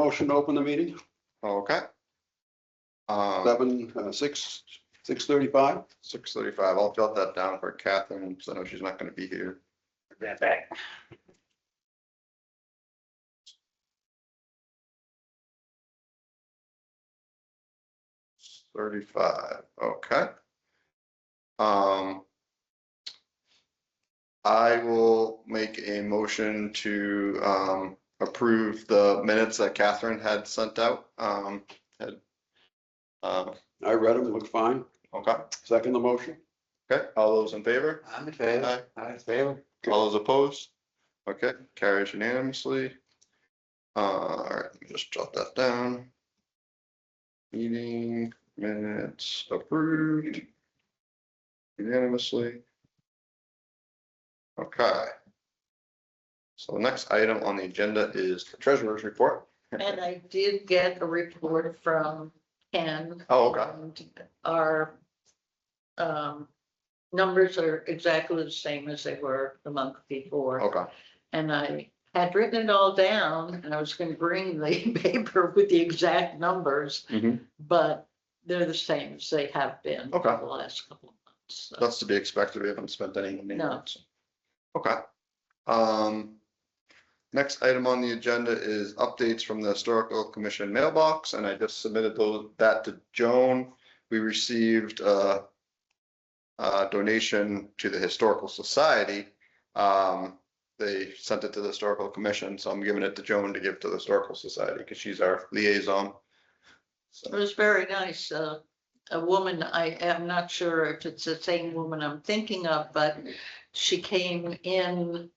motion to open the meeting, Okay. 6:35. 6:35. I'll jot that down for Catherine, because I know she's not gonna be here. That back. 35, okay. I will make a motion to approve the minutes that Catherine had sent out. I read them, look fine. Okay, Second the motion. okay, all those in favor? I'm in favor. Aye. I'm in favor. All those opposed? Okay, carries unanimously. All right, let me just jot that down. Meeting minutes approved unanimously. Okay. So the next item on the agenda is the treasurer's report. And I did get a report from Ken. Oh, okay. And our numbers are exactly the same as they were the month before. Okay, And I had written it all down and I was gonna bring the paper with the exact numbers, Mhm. but they're the same as they have been for Okay. the last couple of months. So, that's to be expected. We haven't spent any money. No. Okay. Next item on the agenda is updates from the Historical Commission mailbox, and I just submitted that to Joan. We received a donation to the Historical Society. They sent it to the Historical Commission, so I'm giving it to Joan to give to the Historical Society because she's our liaison. It was very nice. A woman, I am not sure if it's the same woman I'm thinking of, but she came in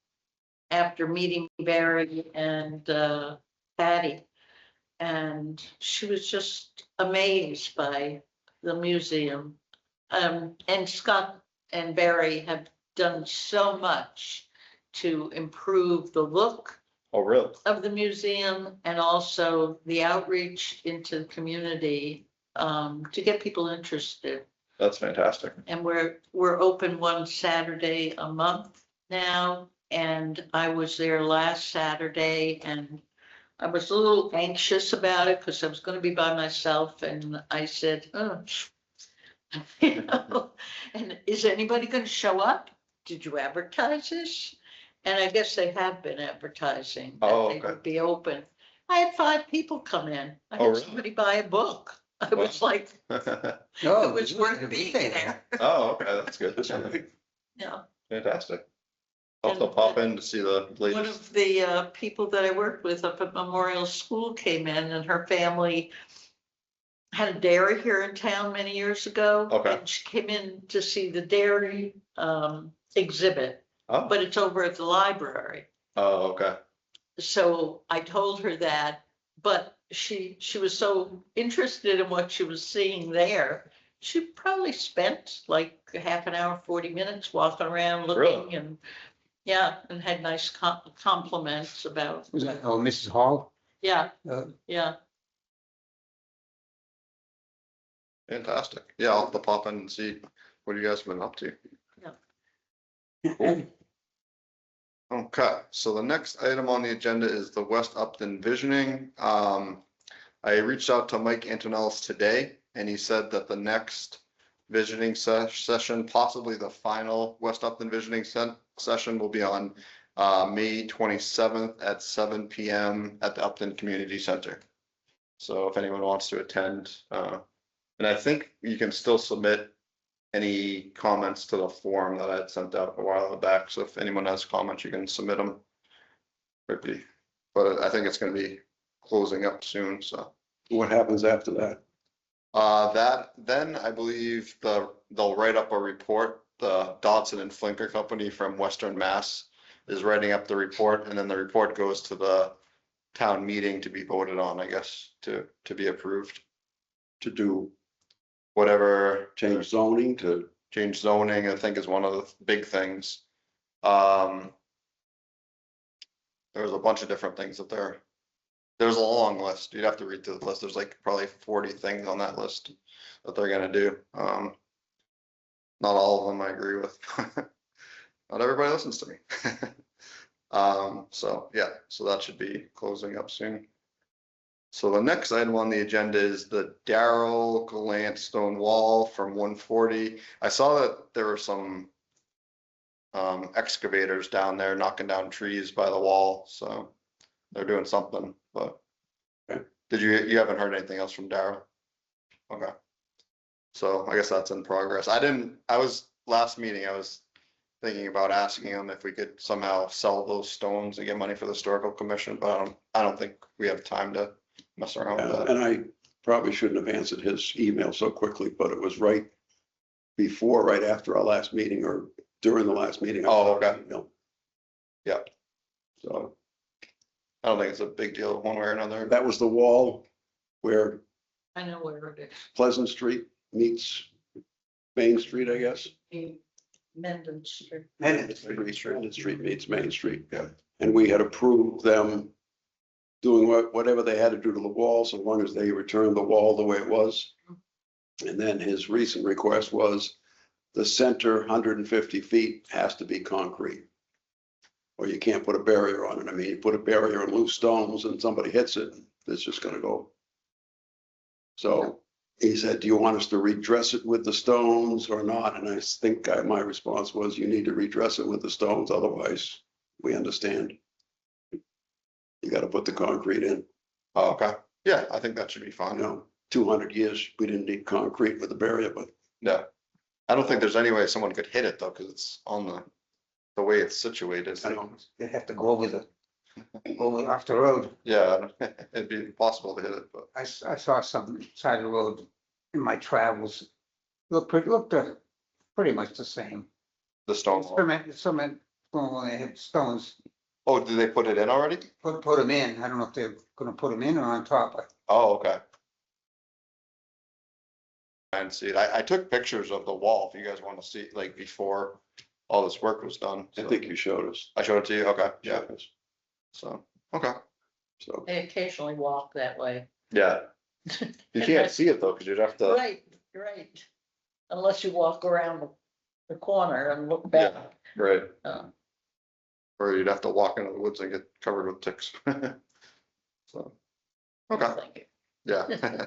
after meeting Barry and Patty. And she was just amazed by the museum. And Scott and Barry have done so much to improve the look Oh, really? of the museum and also the outreach into the community to get people interested. That's fantastic. And we're open one Saturday a month now. And I was there last Saturday and I was a little anxious about it because I was going to be by myself. And I said, oh, you know, and is anybody going to show up? Did you advertise this? And I guess they have been advertising that Oh, they okay. would be open. I had 5 people come in. I Oh, had really? somebody buy a book. I was like, it was worth being there. Oh, okay, that's good. Yeah. Fantastic. I'll have to pop in to see the One latest. of the people that I worked with up at Memorial School came in and her family had a dairy here in town many years ago. Okay. And she came in to see the dairy exhibit, Oh, but it's over at the library. oh, okay. So I told her that, but she was so interested in what she was seeing there. She probably spent like a half an hour, 40 minutes walking around looking Really? and yeah, and had nice compliments about, Was that, oh, Mrs. Hall? yeah, Uh, yeah. Fantastic. Yeah, I'll have to pop in and see what you guys have been up to. Okay, so the next item on the agenda is the West Upton visioning. I reached out to Mike Antonellis today and he said that the next visioning session, possibly the final West Upton visioning session, will be on May 27th at 7 PM at the Upton Community Center. So if anyone wants to attend, and I think you can still submit any comments to the form that I had sent out a while back. So if anyone has comments, you can submit them. Quickly, but I think it's gonna be closing up soon, so. What happens after that? Then I believe they'll write up a report. The Dodson and Flinker Company from Western Mass is writing up the report, and then the report goes to the town meeting to be voted on, I guess, to be approved. To do Whatever change zoning to, change zoning, I think is one of the big things. There's a bunch of different things that there's a long list. You'd have to read through the list. There's like probably 40 things on that list that they're gonna do. Not all of them I agree with. Not everybody listens to me. So yeah, so that should be closing up soon. So the next item on the agenda is the Darrell Galant stone wall from 140. I saw that there were some excavators down there knocking down trees by the wall, so they're doing something, but. Okay. You haven't heard anything else from Darrell? Okay. So I guess that's in progress. Last meeting, I was thinking about asking him if we could somehow sell those stones and get money for the historical commission, but I don't think we have time to mess around with that. And I probably shouldn't have answered his email so quickly, but it was right after our last meeting or during the last meeting. I Oh, saw his okay. email. Yeah. So I don't think it's a big deal one way or another. that was the wall where I know where it is. Pleasant Street meets Main Street, I guess. Mendon Street. Main Street meets Main Street, yeah. And we had approved them doing whatever they had to do to the wall, so long as they returned the wall the way it was. And then his recent request was the center 150 feet has to be concrete. Or you can't put a barrier on it. I mean, you put a barrier on loose stones and somebody hits it, it's just gonna go. So he said, do you want us to redress it with the stones or not? And I think my response was, you need to redress it with the stones, otherwise we understand. You gotta put the concrete in. Oh, okay. Yeah, I think that should be You fine. know, 200 years, we didn't need concrete with the barrier, but Yeah. I don't think there's any way someone could hit it though, because it's on the way it's situated. I know. They have to go over off the road. Yeah, it'd be impossible to hit it, but I saw some side of the road in my travels. Looked pretty much the same. the stone wall. Cement, when they had stones, Oh, did they put it in already? put them in. I don't know if they're gonna put them in or on top. Oh, okay. And see it. I took pictures of the wall if you guys want to see, like before all this work was done. I so- think you showed us. I showed it to you. Okay, yeah. Showed us. So, okay. So, I occasionally walk that way. Yeah. You can't see it though, because you'd have to, Right, right. Unless you walk around the corner and look back. right. Uh, Or you'd have to walk into the woods and get covered with ticks. So, okay, thank you. yeah.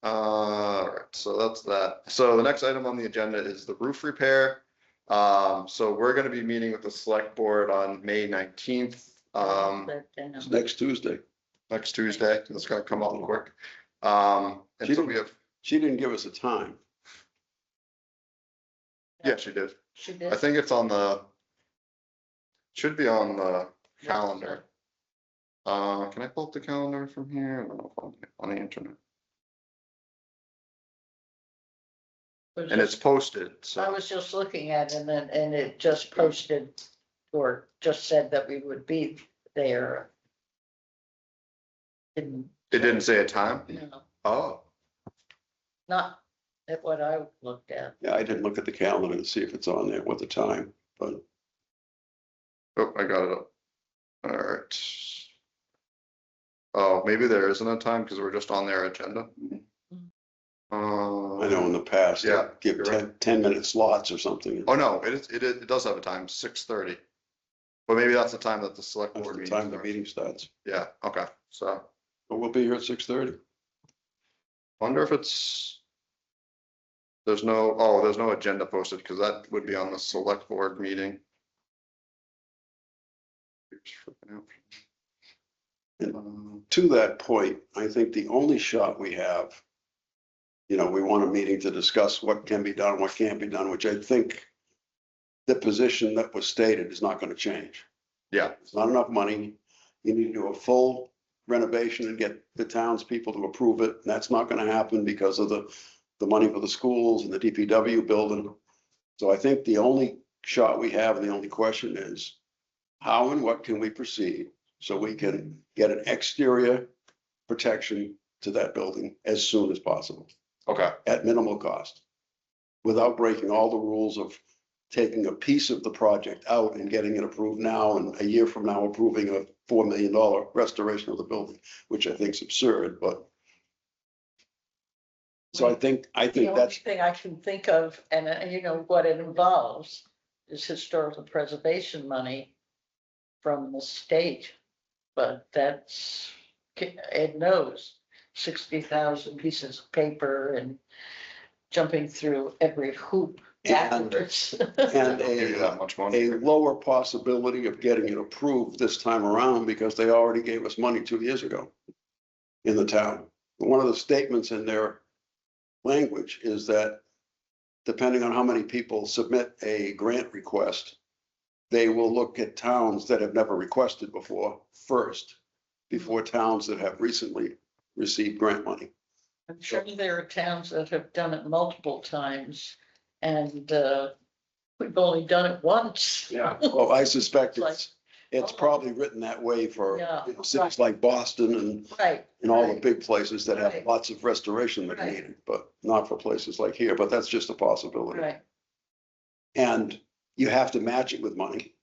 All right, so that's that. So the next item on the agenda is the roof repair. So we're gonna be meeting with the select board on May 19th. it's next Tuesday. Next Tuesday, it's gonna come up quick. And She so didn't- we have, She didn't give us a time. yeah, she did. She I did. think it's on should be on the calendar. Can I pull up the calendar from here? I don't know if on the internet. And it's posted, I so, was just looking at it and it just posted or just said that we would be there. Didn't, it didn't say a time? no, Oh, not at what I looked at. Yeah, I didn't look at the calendar to see if it's on there with the time, but oh, I got it up. All right. Oh, maybe there isn't a time because we're just on their agenda. I know in the past, they Yeah, give you're 10-minute slots or something. Oh, no, it does have a time, 6:30. But maybe that's the time that the select That's board the meeting time the starts. meeting starts. Yeah, okay, so But we'll be here at 6:30. wonder if there's no agenda posted because that would be on the select board meeting. To that point, I think the only shot we have, we want a meeting to discuss what can be done, what can't be done, which I think the position that was stated is not going to change. Yeah, It's not enough money. You need to do a full renovation and get the townspeople to approve it. And that's not going to happen because of the money for the schools and the DPW building. So I think the only shot we have and the only question is how and what can we proceed so we can get an exterior protection to that building as soon as possible okay, at minimal cost without breaking all the rules of taking a piece of the project out and getting it approved now and a year from now approving a $4 million restoration of the building, which I think is absurd, but. So I think The only that's, thing I can think of, and what it involves is historical preservation money from the state. But that's Ed knows, 60,000 pieces of paper and jumping through every hoop And- afterwards. And Don't give you that much money. a lower possibility of getting it approved this time around because they already gave us money 2 years ago in the town. One of the statements in their language is that depending on how many people submit a grant request, they will look at towns that have never requested before first, before towns that have recently received grant money. I'm sure there are towns that have done it multiple times and we've only done it once. Well, I suspect Like- it's probably written that way for Yeah. you know, cities like Boston and Right. all the right. big places that have Right. lots of restoration that are Right. needed, but not for places like here, but that's just a possibility. Right, And you have to match it with money.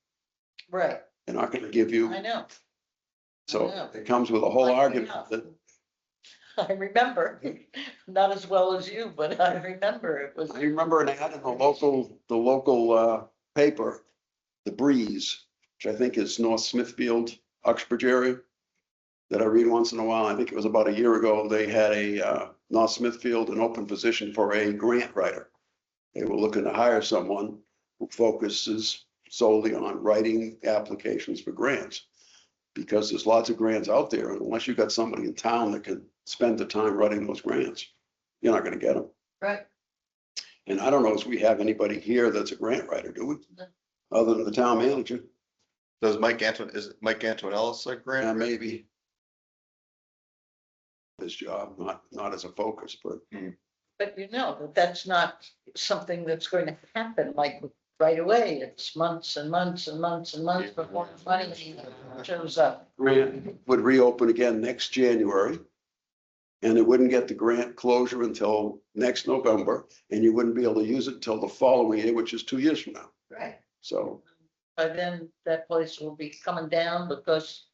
right. They're not gonna give you, I know. so know. it comes with a whole Like, argument yeah. that, I remember, not as well as you, but I remember it was, I remember an ad in the local paper, The Breeze, which I think is North Smithfield, Uxbridge area, that I read once in a while. I think it was about a year ago. They had a North Smithfield, an open position for a grant writer. They were looking to hire someone who focuses solely on writing applications for grants. Because there's lots of grants out there, and unless you've got somebody in town that can spend the time writing those grants, you're not gonna get them. right, And I don't know if we have anybody here that's a grant writer, do we? No. Other than the town manager, Does is it Mike Antonellis a yeah, grant? maybe. His job, not as a focus, but but you know, that that's not something that's going to happen like right away. It's months and months and months and months before money shows up. grant would reopen again next January. And it wouldn't get the grant closure until next November, and you wouldn't be able to use it until the following year, which is 2 years from now. Right. So By then, that place will be coming down because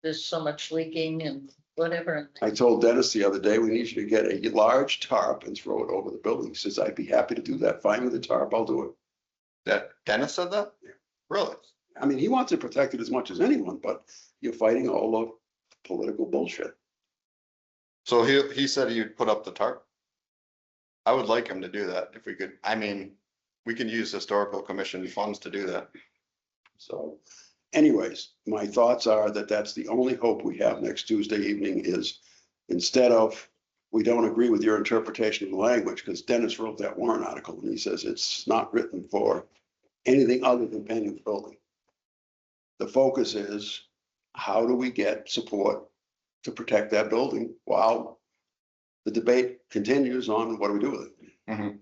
there's so much leaking and whatever. I told Dennis the other day, we need you to get a large tarp and throw it over the building. He says, I'd be happy to do that. Find me the tarp, I'll do it. That Dennis said that? Yeah. Really? I mean, he wants it protected as much as anyone, but you're fighting all the political bullshit. So he said he'd put up the tarp? I would like him to do that if we could. I mean, we can use historical commission funds to do that. So anyways, my thoughts are that that's the only hope we have next Tuesday evening is instead of, we don't agree with your interpretation of the language, because Dennis wrote that warrant article and he says it's not written for anything other than painting the building. The focus is, how do we get support to protect that building while the debate continues on what do we do with it?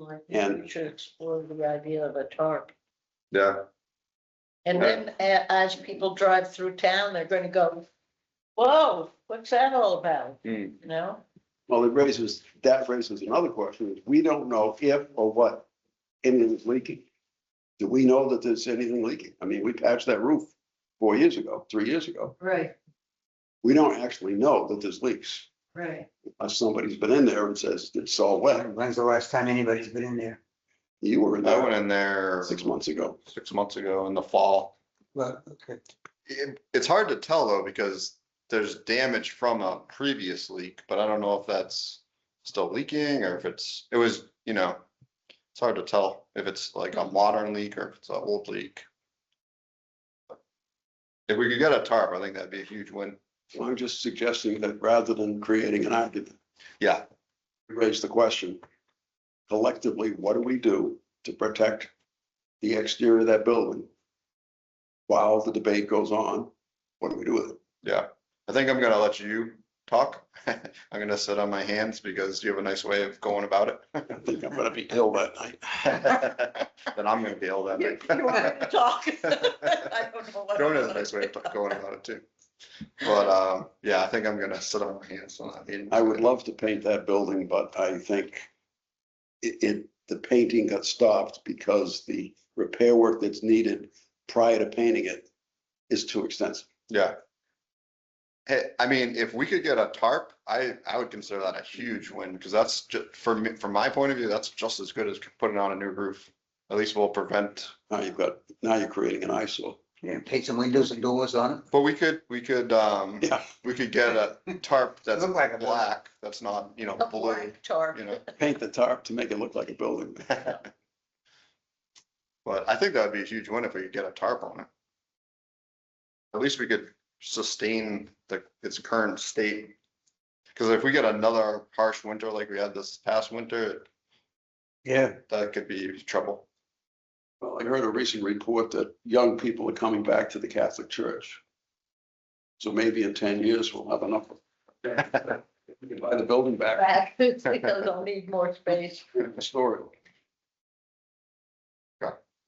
I think And- we should explore the idea of a tarp. Yeah. And then as people drive through town, they're going to go, whoa, what's that all about? Hmm. You know? Well, that raises another question, is we don't know if or what anything is leaking. Do we know that there's anything leaking? I mean, we patched that roof 4 years ago, 3 years ago. Right, We don't actually know that there's leaks right. unless somebody's been in there and says it's all wet. When's the last time anybody's been in there? You were in I went there in there 6 months ago. 6 months ago in the fall. Well, okay. It's hard to tell though, because there's damage from a previous leak, but I don't know if that's still leaking or if it was, it's hard to tell if it's like a modern leak or if it's an old leak. If we could get a tarp, I think that'd be a huge win. So I'm just suggesting that rather than creating an argument, Yeah, we raise the question, collectively, what do we do to protect the exterior of that building? While the debate goes on, what do we do with it? yeah. I think I'm gonna let you talk. I'm gonna sit on my hands because you have a nice way of going about it. I think I'm gonna be ill that night. Then I'm gonna be able that You night. you want to talk? I don't know what. Joan I'm has a nice way of going about it too. But, yeah, I think I'm gonna sit on my hands on that meeting. I would love to paint that building, but I think the painting got stopped because the repair work that's needed prior to painting it is too extensive. Yeah. Hey, I mean, if we could get a tarp, I would consider that a huge win, because that's just, for me, from my point of view, that's just as good as putting on a new roof. At least we'll prevent, Now you're creating an eyesore. Yeah, paint some windows and doors on it. But we could, Yeah, we could get a tarp that's Look like a black, that's not, A blue, black tarp. you know. paint the tarp to make it look like a building. But I think that would be a huge win if we could get a tarp on it. At least we could sustain its current state. Because if we get another harsh winter like we had this past winter, Yeah. that could be trouble. Well, I heard a recent report that young people are coming back to the Catholic Church. So maybe in 10 years, we'll have enough. We can buy the building back, Back, because they'll need more space. restore it.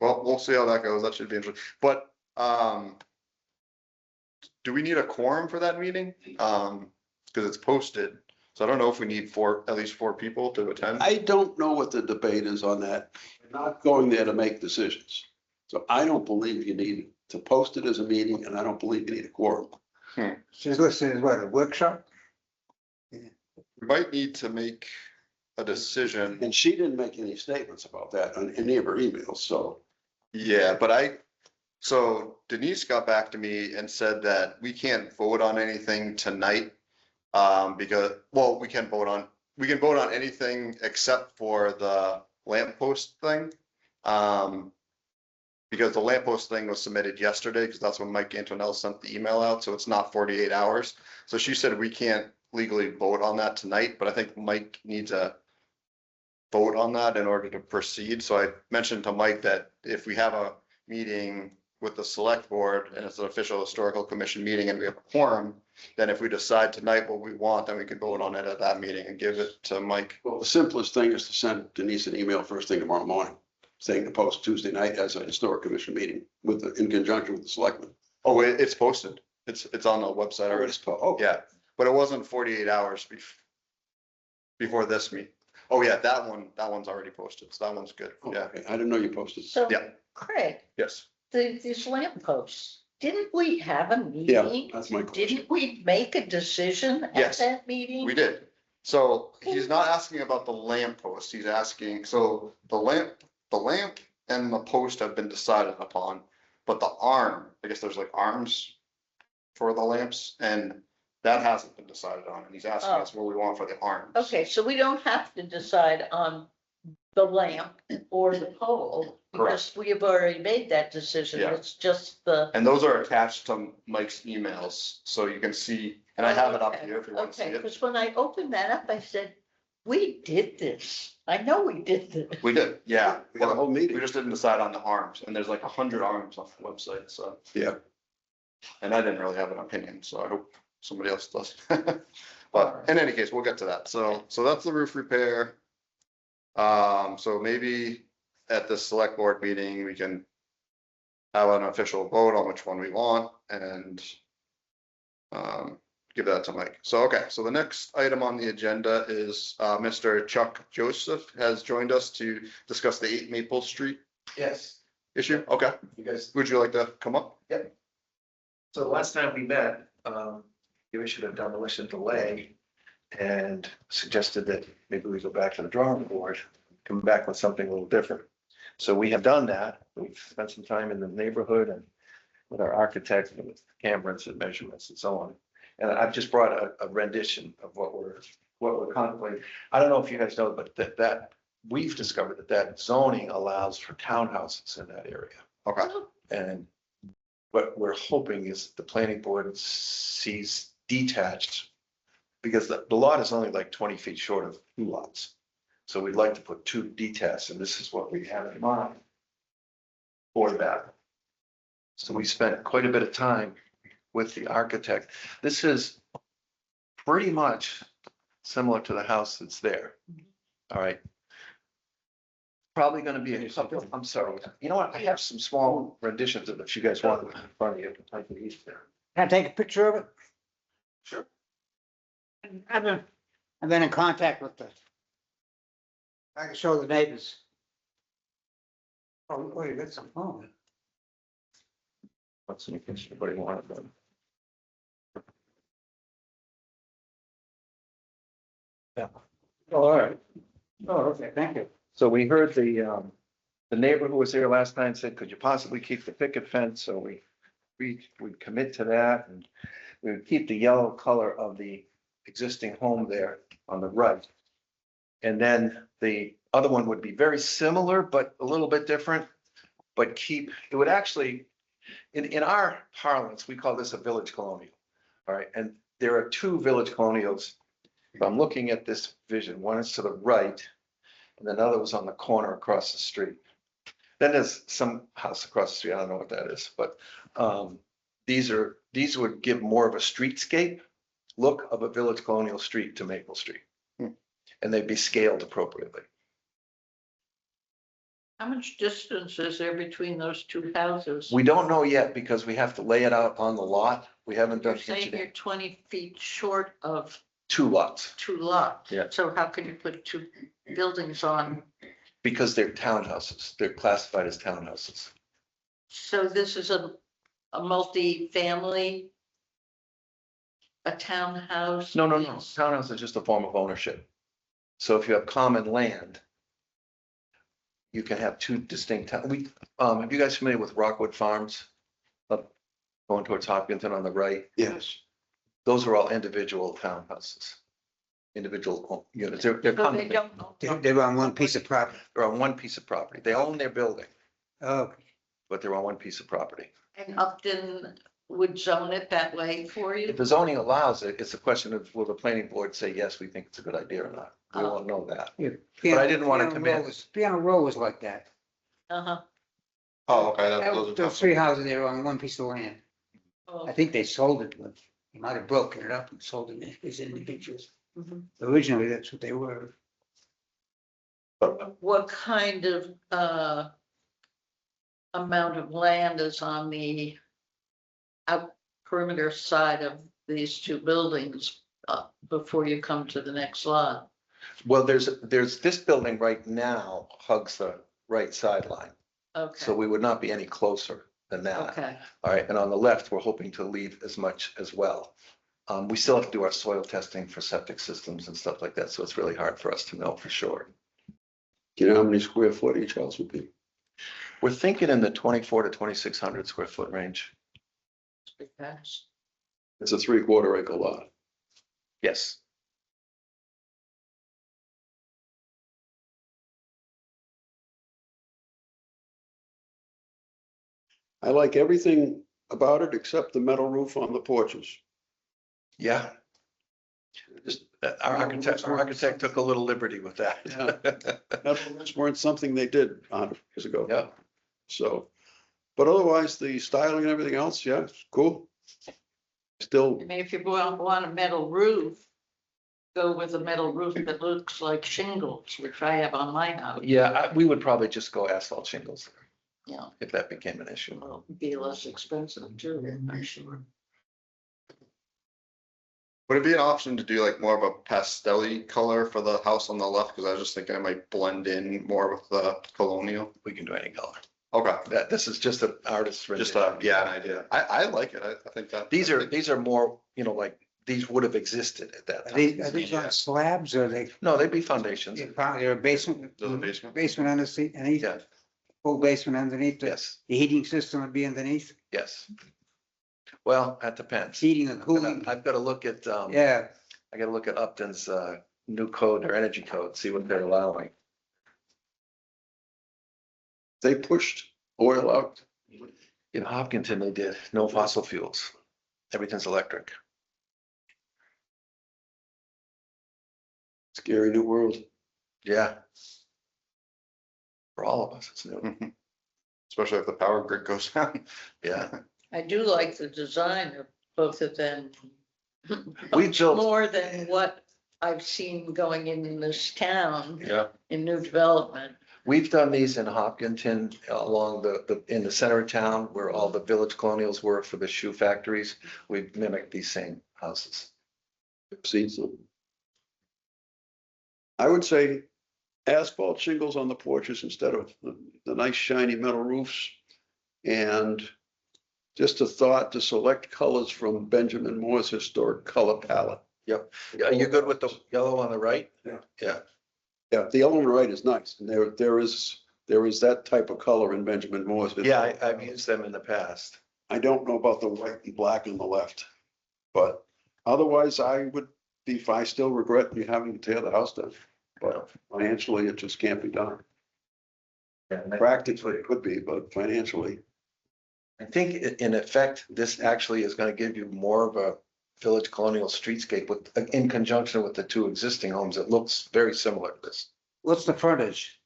Well, we'll see how that goes. That should be interesting. But, do we need a quorum for that meeting? Because it's posted. So I don't know if we need at least four people to attend. I don't know what the debate is on that. We're not going there to make decisions. So I don't believe you need to post it as a meeting, and I don't believe you need a quorum. She's listed as what, a workshop? We might need to make a decision. And she didn't make any statements about that on any of her emails, so. Yeah, but so Denise got back to me and said that we can't vote on anything tonight. Because, well, we can vote on anything except for the lamppost thing. Because the lamppost thing was submitted yesterday, because that's when Mike Antonelli sent the email out, so it's not 48 hours. So she said we can't legally vote on that tonight, but I think Mike needs a vote on that in order to proceed. So I mentioned to Mike that if we have a meeting with the select board and it's an official historical commission meeting and we have a quorum, then if we decide tonight what we want, then we can vote on it at that meeting and give it to Mike. Well, the simplest thing is to send Denise an email first thing tomorrow morning, saying to post Tuesday night as a historic commission meeting in conjunction with the selectmen. Oh, it's posted. It's on the website already. Oh, Yeah, but it wasn't 48 hours before this meeting. Oh, yeah, that one's already posted. So that one's good. Yeah, okay. I didn't know you posted. So, Yeah. Craig, yes. these lampposts, didn't we have a Yeah, meeting? that's my question. Didn't we make a decision at Yes, that meeting? We did. So he's not asking about the lamp post. He's asking, so the lamp and the post have been decided upon, but the arm, I guess there's like arms for the lamps, and that hasn't been decided on. And he's asking Oh. us what we want for the arms. Okay, so we don't have to decide on the lamp or the pole, because we have already made that decision. Yeah. It's just the. And those are attached to Mike's emails, so you can see, and I have it up Okay, here if you want to see Okay, it. because when I opened that up, I said, we did this. I know we did this. We did, yeah. We got a whole We meeting. just didn't decide on the arms, and there's like 100 arms on the website, so. Yeah. And I didn't really have an opinion, so I hope somebody else does. But in any case, we'll get to that. So that's the roof repair. So maybe at the select board meeting, we can have an official vote on which one we want and give that to Mike. So, okay, so the next item on the agenda is Mr. Chuck Joseph has joined us to discuss the 8 Maple Street Yes, issue. Okay, you guys, would you like to come up? so last time we met, you issued a demolition delay and suggested that maybe we go back to the drawing board, come back with something a little different. So we have done that. We've spent some time in the neighborhood and with our architect and with cameras and measurements and so on. And I've just brought a rendition of what we're contemplating. I don't know if you guys know, but that we've discovered that zoning allows for townhouses in that area. Okay, And what we're hoping is the planning board sees detached, because the lot is only like 20 feet short of 2 lots. So we'd like to put 2 detached, and this is what we have in mind for that. So we spent quite a bit of time with the architect. This is pretty much similar to the house that's there. All right. Probably gonna be a couple, I'm sorry, you know what, I have some small renditions of it, if you guys want them in front of you. I can use there. Can I take a picture of it? sure. I've been in contact with I can show the neighbors. Oh, wait, that's some phone. Let's see if anybody wanted them. Yeah. Oh, all right. Oh, okay, thank you. So we heard the neighbor who was there last night said, could you possibly keep the picket fence? So we we'd commit to that and we would keep the yellow color of the existing home there on the right. And then the other one would be very similar, but a little bit different, but it would actually, in our parlance, we call this a village colonial. All right, and there are two village colonials. If I'm looking at this vision, one is to the right and another was on the corner across the street. Then there's some house across the street. I don't know what that is, but these would give more of a streetscape look of a village colonial street to Maple Street. And they'd be scaled appropriately. How much distance is there between those two houses? We don't know yet because we have to lay it out on the lot. We haven't You're done saying you're engineering. 20 feet short of 2 lots 2 lots. Yeah. So how can you put 2 buildings on? because they're townhouses. They're classified as townhouses. So this is a multi-family? A townhouse? No. Townhouse is just a form of ownership. So if you have common land, you can have 2 distinct have you guys familiar with Rockwood Farms? Up going towards Hopkinton on the right, Yes. those are all individual townhouses. Individual units. They're So they common. don't own. They're on one piece of property. They're on one piece of property. They own their building, Oh, but they're on one piece of property. And Upton would zone it that way for you? If the zoning allows it, it's a question of, will the planning board say, yes, we think it's a good idea or not? We won't know that. yeah. But I didn't wanna Piano commit. Row was- Piano Row was like that. Uh-huh. Oh, okay. Those 3 houses there on one piece of land. Oh, I think they sold it, but they might have broken it up and sold it as individuals. mhm. Originally, that's what they were. What kind of amount of land is on the out perimeter side of these 2 buildings before you come to the next lot? Well, there's this building right now hugs the right sideline, so Okay, we would not be any closer than that. okay. All right, and on the left, we're hoping to leave as much as well. We still have to do our soil testing for septic systems and stuff like that, so it's really hard for us to know for sure. Do you know how many square foot each house would be? We're thinking in the 24 to 2,600 square foot range. Because It's a 3/4 acre lot. Yes. I like everything about it except the metal roof on the porches. Yeah. Just, our architect took a little liberty with that. Metal roofs weren't something they did 100 years ago. Yeah, So, but otherwise, the styling and everything else, yeah, it's cool. Still, I mean, if you want a metal roof, go with a metal roof that looks like shingles, which I have on my house. yeah, we would probably just go asphalt shingles Yeah, if that became an issue. it'll be less expensive too, I'm sure. Would it be an option to do like more of a pastel-y color for the house on the left? Cause I was just thinking it might blend in more with the colonial. We can do any color. Okay, This is just an artist's just rendition. yeah, an idea. I like it. I think that. These are more, like, these would have existed at that Are time. these on slabs or they, No, they'd be foundations. they're a basement? There's a basement? Basement underneath, Yeah, full basement underneath, the yes, heating system would be underneath, yes. Well, that depends. heating and cooling, I've got to look at, yeah. I got to look at Upton's new code, their energy code, see what they're allowing. they pushed oil out. In Hopkinton, they did no fossil fuels. Everything's electric. Scary new world. Yeah. For all of us, it's new. Mhm. Especially if the power grid goes down. Yeah. I do like the design of both of them. We Much built- more than what I've seen going in this town Yeah. in new development. We've done these in Hopkinton along in the center of town where all the village colonials were for the shoe factories. We've mimicked these same houses. Seen some. I would say asphalt shingles on the porches instead of the nice shiny metal roofs. And just a thought to select colors from Benjamin Moore's historic color palette. Are you good with the yellow on the right? Yeah. Yeah. Yeah, the yellow on the right is nice. And there is that type of color in Benjamin Moore's. Yeah, I've used them in the past. I don't know about the white and black on the left. But otherwise, I still regret you having to tear the house down. But financially, it just can't be done. Practically, it could be, but financially, I think in effect, this actually is gonna give you more of a village colonial streetscape with, in conjunction with the two existing homes. It looks very similar to this. What's the frontage?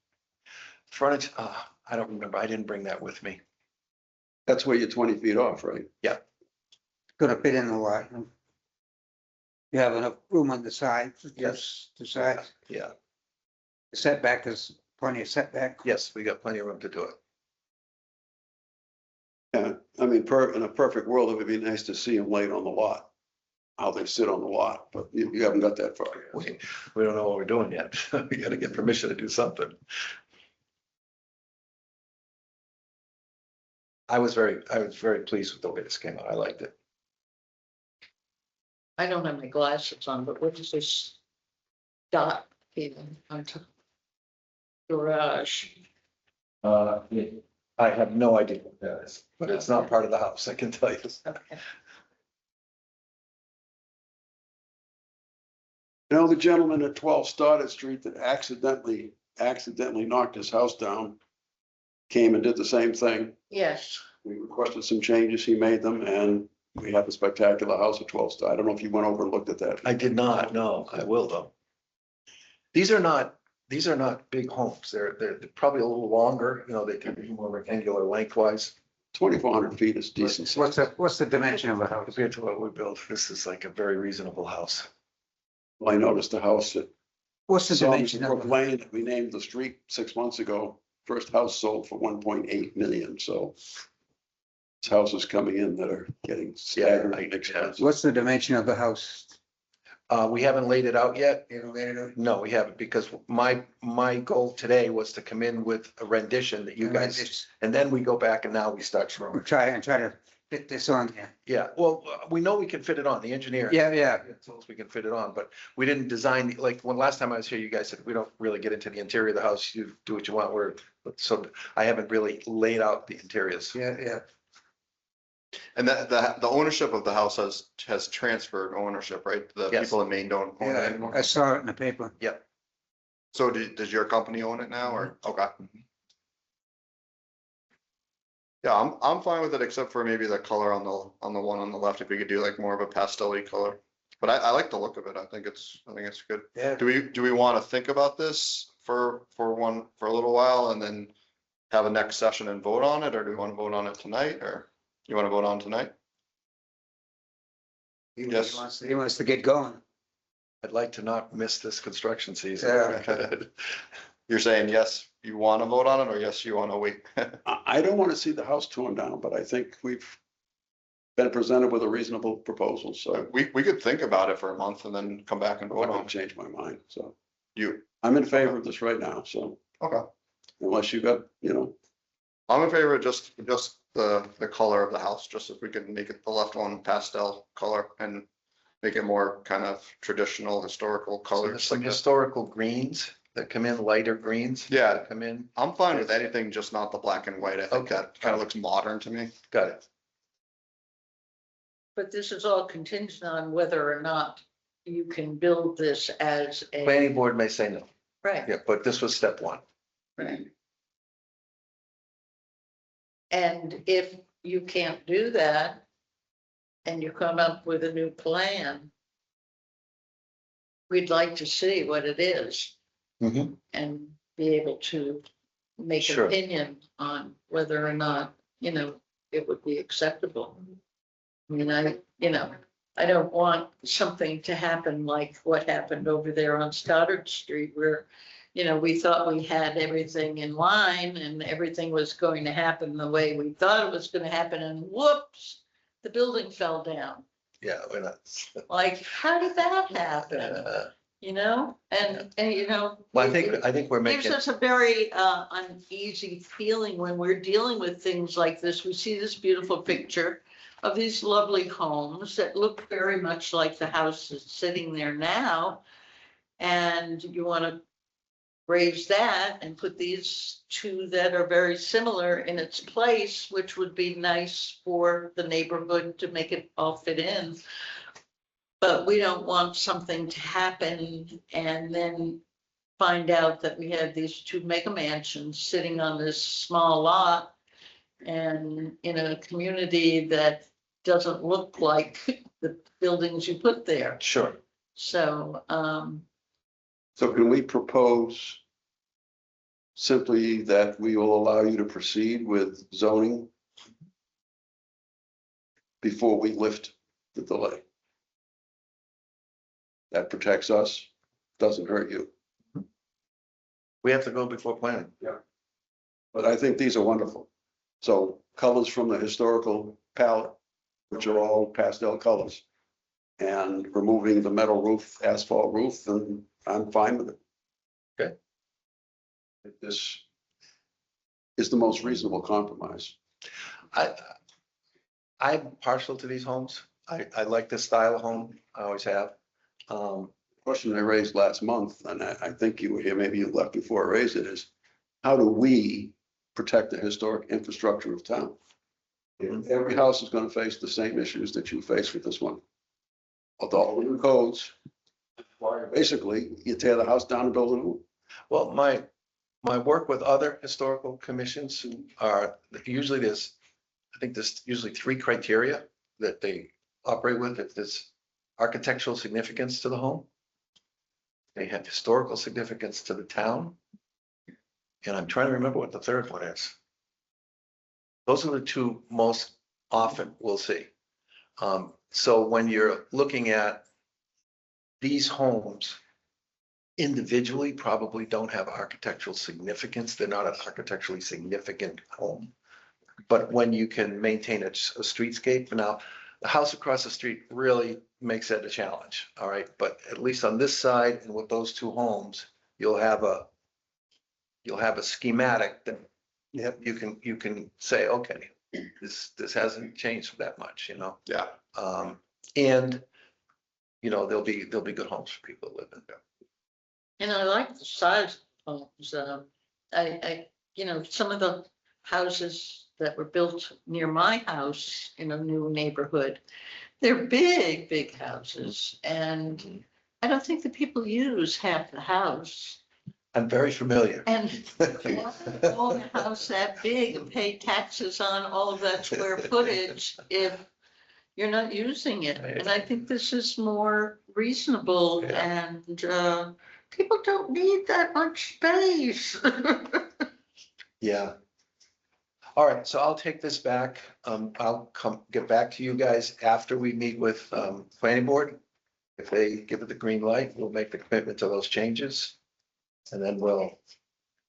Frontage, I don't remember. I didn't bring that with me. that's where you're 20 feet off, right? Gonna fit in a lot. You have enough room on the side, Yes. the sides. Yeah, Setback is plenty of setback. yes, we got plenty of room to do it. Yeah, I mean, in a perfect world, it would be nice to see them laid on the lot. How they sit on the lot, but you haven't got that far yet. We don't know what we're doing yet. We gotta get permission to do something. I was very pleased with the way this came out. I liked it. I don't have my glasses on, but what is this dot even on top? Garage. I have no idea what that is, but it's not part of the house, I can tell you. Okay. You know, the gentleman at 12 Stoddard Street that accidentally knocked his house down came and did the same thing. Yes, We requested some changes, he made them, and we have a spectacular house at 12 Stoddard. I don't know if you went over and looked at that. I did not, no, I will though. These are not big homes. They're probably a little longer, you know, they tend to be more rectangular lengthwise. 2,400 feet is decent. What's the dimension of a house? Compared to what we built, this is like a very reasonable house. Well, I noticed the house at What's the dimension Brook of a Lane, that we named the street 6 months ago. First house sold for 1.8 million, so it's houses coming in that are getting staggering expensive. What's the dimension of the house? We haven't laid it out yet. You know, laid it out? No, we haven't, because my goal today was to come in with a rendition that you guys, and then we go back and now we start We'll from. try to fit this on here. Yeah, well, we know we can fit it on, the engineer. Yeah. Tells us we can fit it on, but we didn't design, like, when last time I was here, you guys said, we don't really get into the interior of the house, you do what you want, so I haven't really laid out the interiors. Yeah. And that, the ownership of the house has transferred ownership, right? The Yes. people in Maine don't own it Yeah, anymore. I saw it in the paper. So does your company own it now or, okay? Yeah, I'm fine with it except for maybe the color on the one on the left, if we could do like more of a pastel-y color. But I like the look of it. I think it's good. Yeah. Do we want to think about this for a little while and then have a next session and vote on it, or do we want to vote on it tonight, or you want to vote on tonight? Yes. He wants to get going. I'd like to not miss this construction season. Yeah. You're saying yes, you want to vote on it, or yes, you want to wait? I don't want to see the house torn down, but I think we've been presented with a reasonable proposal, so We could think about it for a month and then come back and I'm vote not on gonna it. change my mind, so You, I'm in favor of this right now, so okay. unless you got, I'm in favor of just the color of the house, just if we can make it the left one pastel color and make it more kind of traditional historical So colors. there's some historical greens that come in, lighter greens. Yeah. that Come in, I'm fine with anything, just not the black and white. I think Okay. that kind of looks modern to me. got it. but this is all contingent on whether or not you can build this as a, Planning board may say no, right, yeah, but this was step one. right. And if you can't do that and you come up with a new plan, we'd like to see what it is and be able to make an Sure. opinion on whether or not, it would be acceptable. I mean, I don't want something to happen like what happened over there on Stoddard Street where, we thought we had everything in line and everything was going to happen the way we thought it was going to happen, and whoops, the building fell down. Yeah, we're not. Like, how did that happen? Well, And I think we're gives making, us a very uneasy feeling when we're dealing with things like this. We see this beautiful picture of these lovely homes that look very much like the house that's sitting there now. And you want to raise that and put these two that are very similar in its place, which would be nice for the neighborhood to make it all fit in. But we don't want something to happen and then find out that we have these two mega mansions sitting on this small lot and in a community that doesn't look like the buildings you put there. Sure. So, So can we propose simply that we will allow you to proceed with zoning before we lift the delay? That protects us, doesn't hurt you. We have to go before planning. But I think these are wonderful. So colors from the historical palette, which are all pastel colors. And removing the metal roof, asphalt roof, and I'm fine with it. Okay. This is the most reasonable compromise. I'm partial to these homes. I like this style of home. I always have. Question I raised last month, and I think you were here, maybe you left before I raised it, is how do we protect the historic infrastructure of town? Every house is gonna face the same issues that you face with this one. With all the new codes, basically, you tear the house down and build a new. Well, my work with other historical commissions are, usually I think there's usually 3 criteria that they operate with. If there's architectural significance to the home, they have historical significance to the town, and I'm trying to remember what the third one is. Those are the 2 most often we'll see. So when you're looking at these homes individually, probably don't have architectural significance. They're not an architecturally significant home. But when you can maintain a streetscape, now the house across the street really makes that a challenge. All right, but at least on this side and with those 2 homes, you'll have a schematic that you can say, okay, this hasn't changed that much, you know? Yeah. And, you know, there'll be good homes for people to live in. and I like the size of homes. You know, some of the houses that were built near my house in a new neighborhood, they're big, big houses. And I don't think the people use half the house. I'm very familiar. And own a house that big and pay taxes on all of that square footage if you're not using it. And I think this is more reasonable and people don't need that much space. Yeah. All right, so I'll take this back. I'll get back to you guys after we meet with planning board. If they give it the green light, we'll make the commitment to those changes. And then we'll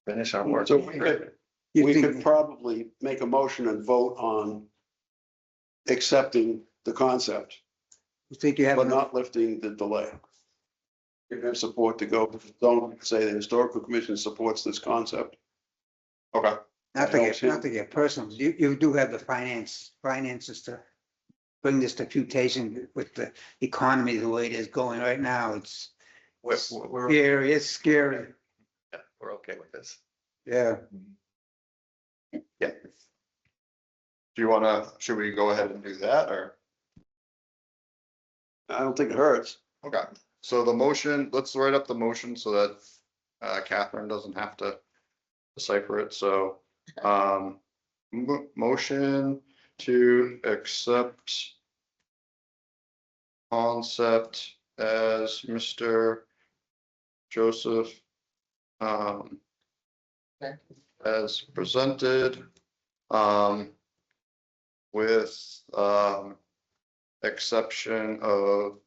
finish our work. So we could probably make a motion and vote on accepting the concept, You think you have but enough? not lifting the delay. Give them support to go, don't say the historical commission supports this concept. Okay. Not to get personal, you do have the finances to bring this to fruition with the economy the way it is going right now. It's We're scary, it's scary. we're okay with this. Yeah. Do you wanna, should we go ahead and do that or? I don't think it hurts. Okay, so the motion, let's write up the motion so that Catherine doesn't have to decipher it, so. Motion to accept concept as Mr. Joseph as presented with exception of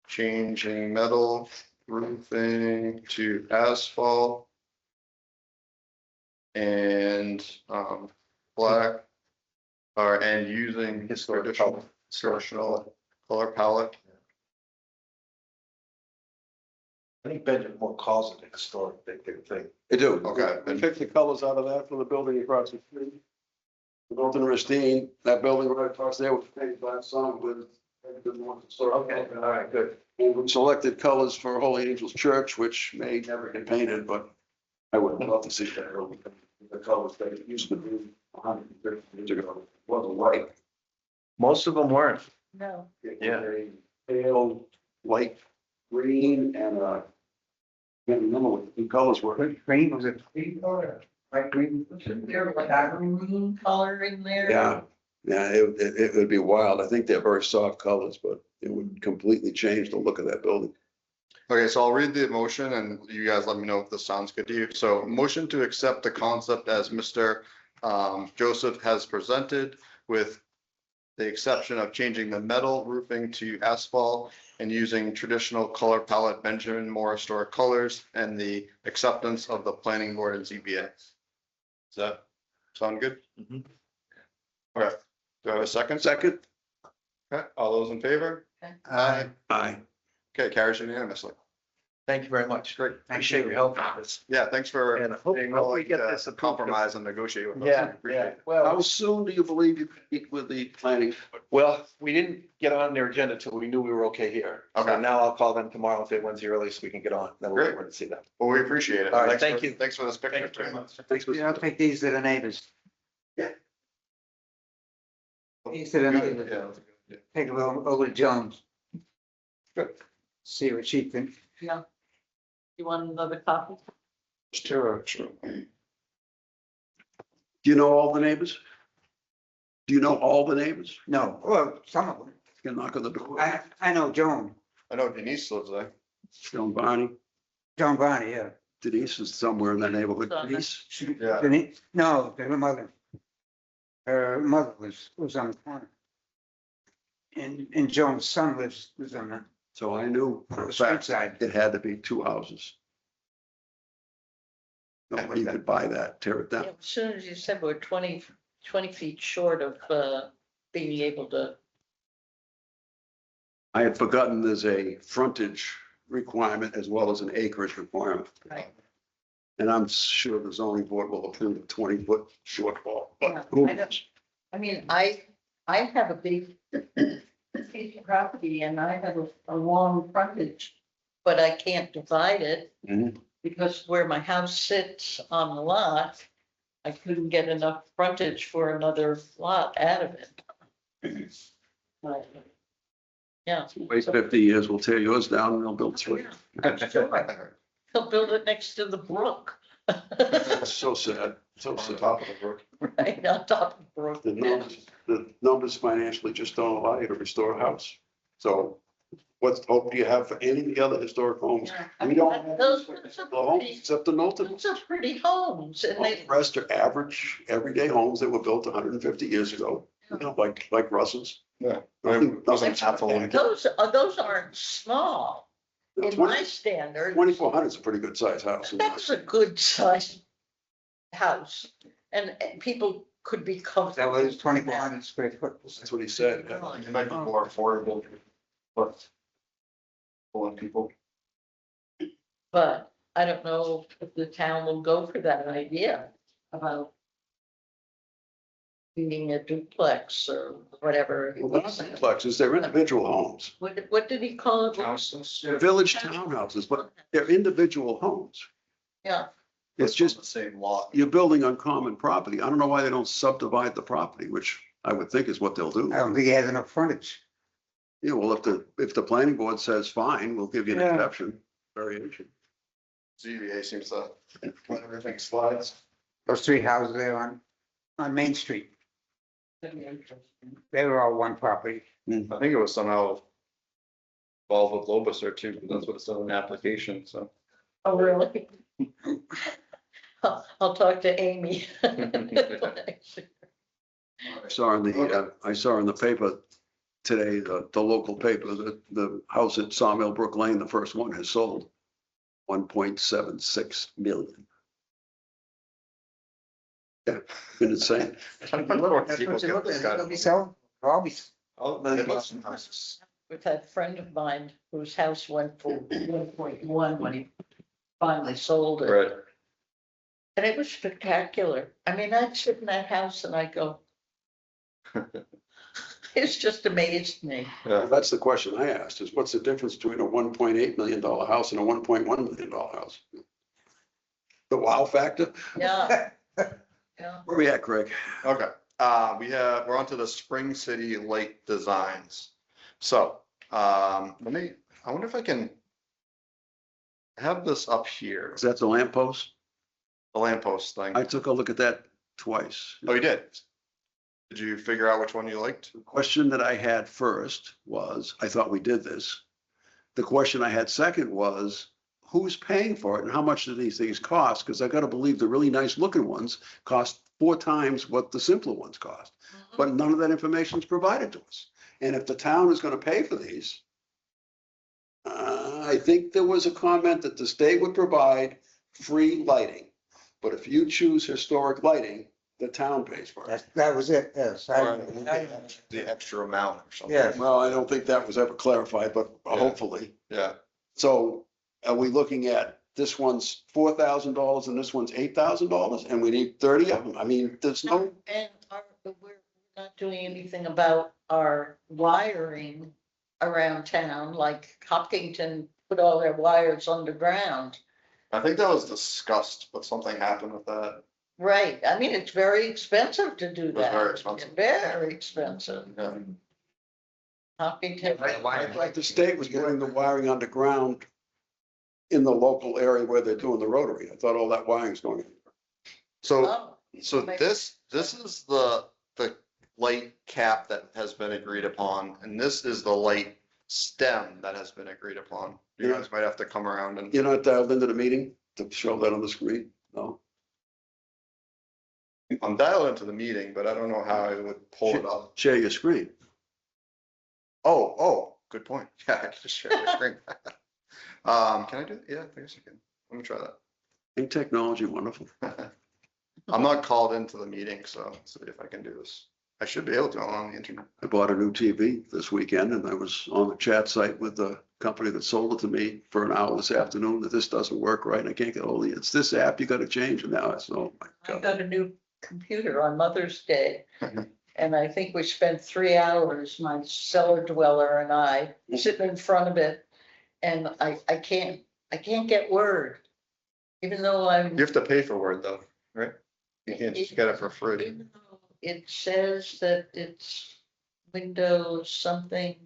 changing metal roofing to asphalt and black and using traditional color palette. I think Benjamin more calls it a historic thing. They do. Okay. We picked the colors out of that for the building across the street. Milton Ristine, that building right across there was painted by some with. Okay, all right, good. And we selected colors for Holy Angels Church, which may never get painted, but I would love to see that. The colors that it used to be 150 years ago, wasn't white. Most of them weren't. No, It was Yeah. a pale, light green and I can't remember what the colors were. Green, was it green or light green? there like a green color in there. Yeah, yeah, it would be wild. I think they're very soft colors, but it would completely change the look of that building. Okay, so I'll read the motion and you guys let me know if this sounds good to you. So motion to accept the concept as Mr. Joseph has presented with the exception of changing the metal roofing to asphalt and using traditional color palette Benjamin Moore historic colors and the acceptance of the planning board and ZBA. Does that sound good? Mhm. Okay, do I have a second? Second? Okay, all those in favor? Aye. Aye. Okay, carries unanimously. Thank you very much. Great. Appreciate your help on this. Yeah, thanks for And hope being we willing get to this approved. compromise and negotiate with us. Yeah, Appreciate yeah. it. How Well, soon do you believe you could meet with the planning? we didn't get on their agenda till we knew we were okay here. So Okay. now I'll call them tomorrow if it when's the earliest we can get on. Then we'll Great. be able to see them. Well, we appreciate it. All right, Thanks thank for- you. Thanks for this picture. Thank you very much. Thanks, Yeah, I'll Mr. take these to the neighbors. Yeah. These to the neighbors. Yeah. Take a little over to Jones. Good. See what she thinks. Yeah. You want another copy? Sure, sure. Do you know all the neighbors? Do you know all the neighbors? No, well, some of them. You can knock on the door. I know Joan, I know Denise lives there. Joan Barney. John Barney, yeah. Denise is somewhere in that neighborhood. Denise. Yeah. No, her mother. Her mother was on the corner. And Joan's son was on the So I knew for a street fact side. it had to be two houses. Nobody could buy that, tear it Yeah, down. as soon as you said we're 20 feet short of being able to, I had forgotten there's a frontage requirement as well as an acreage requirement. right? And I'm sure the zoning board will approve a 20-foot shortfall, Yeah, but who I know. knows? I mean, I have a big piece of property and I have a long frontage, but I can't divide it Mhm. because where my house sits on the lot, I couldn't get enough frontage for another lot out of it. But, yeah. Wait 50 years, we'll tear yours down and they'll build three. Sure. They'll build it next to the brook. That's so sad, so On sad. top of the brook. Right on top of the brook. The numbers financially just don't allow you to restore a house. So what hope do you have for any of the other historic homes? Yeah, I We mean, don't have those the are homes pretty, except the Knowlton. those are pretty homes and The they, rest are average, everyday homes that were built 150 years ago, you know, like Russell's. Yeah. Nothing- Wasn't half a lot. those aren't small in my standard. 2,400 is a pretty good sized house. That's a good sized house and people could be That comfortable. was 2,400 square foot. That's what he said. It might be more affordable, but pulling people. But I don't know if the town will go for that idea about being a duplex or whatever. Well, they're not duplexes, they're individual homes. What did he call it? They're village townhouses, but they're individual homes. Yeah, It's just, the same lot. you're building on common property. I don't know why they don't subdivide the property, which I would think is what they'll do. I don't think he has enough frontage. Yeah, well, if the planning board says fine, we'll give you an Yeah. exception, variation. ZBA seems to let everything slides. Those three houses there on Main Street, they were all one property. I think it was somehow involved with Lobus or two, that's what it said in the application, so. oh, really? I'll talk to Amy. I saw in the paper today, the local paper, that the house at Sawmill Brook Lane, the first one has sold 1.76 million. Yeah, been insane. That's what you look at, it'll be selling, always. With that friend of mine whose house went for 1.1 when he finally sold it. Right. And it was spectacular. I mean, I'd sit in that house and I'd go. It's just amazed me. Yeah, That's the question I asked, is what's the difference between a $1.8 million house and a $1.1 million house? The wow factor. Yeah. Yeah. Where we at, Craig? Okay, we're on to the Spring City Light Designs. So, I wonder if I can have this up here, Is that the lamppost? the lamppost thing. I took a look at that twice. Oh, you did? Did you figure out which one you liked? The question that I had first was, I thought we did this. The question I had second was, who's paying for it and how much do these things cost? Because I gotta believe the really nice looking ones cost 4 times what the simpler ones cost. But none of that information is provided to us. And if the town is gonna pay for these, I think there was a comment that the state would provide free lighting. But if you choose historic lighting, the town pays for it. That was it, yes. The extra amount or something. Yeah. Well, I don't think that was ever clarified, but Yeah. hopefully. Yeah, So are we looking at this one's $4,000 and this one's $8,000 and we need 30 of them? I mean, there's no, And we're not doing anything about our wiring around town, like Hopkinton put all their wires underground. I think that was discussed, but something happened with that. Right, I mean, it's very expensive to do It was that. very expensive. Very expensive. Yeah. Hopkinton. like the state was putting the wiring underground in the local area where they're doing the rotary. I thought all that wiring's going in. So, Oh, so maybe- this is the light cap that has been agreed upon, and this is the light stem that has been agreed upon. You Yeah. guys might have to come around and, You're not dialed into the meeting to show that on the screen? No? I'm dialed into the meeting, but I don't know how I would pull it up. Share your screen. Oh, good point. Yeah, I can just share my screen. Can I do, yeah, I guess I can. Let me try that. Ain't technology wonderful? I'm not called into the meeting, so let's see if I can do this. I should be able to on the internet. I bought a new TV this weekend and I was on the chat site with the company that sold it to me for an hour this afternoon that this doesn't work right and I can't get hold of it. It's this app you gotta change and now it's, oh my I God. got a new computer on Mother's Day. And I think we spent 3 hours, my cellar dweller and I, sitting in front of it. And I can't get Word. Even though I'm. You have to pay for Word though, right? You can't just get it for free. Even though it says that it's Windows something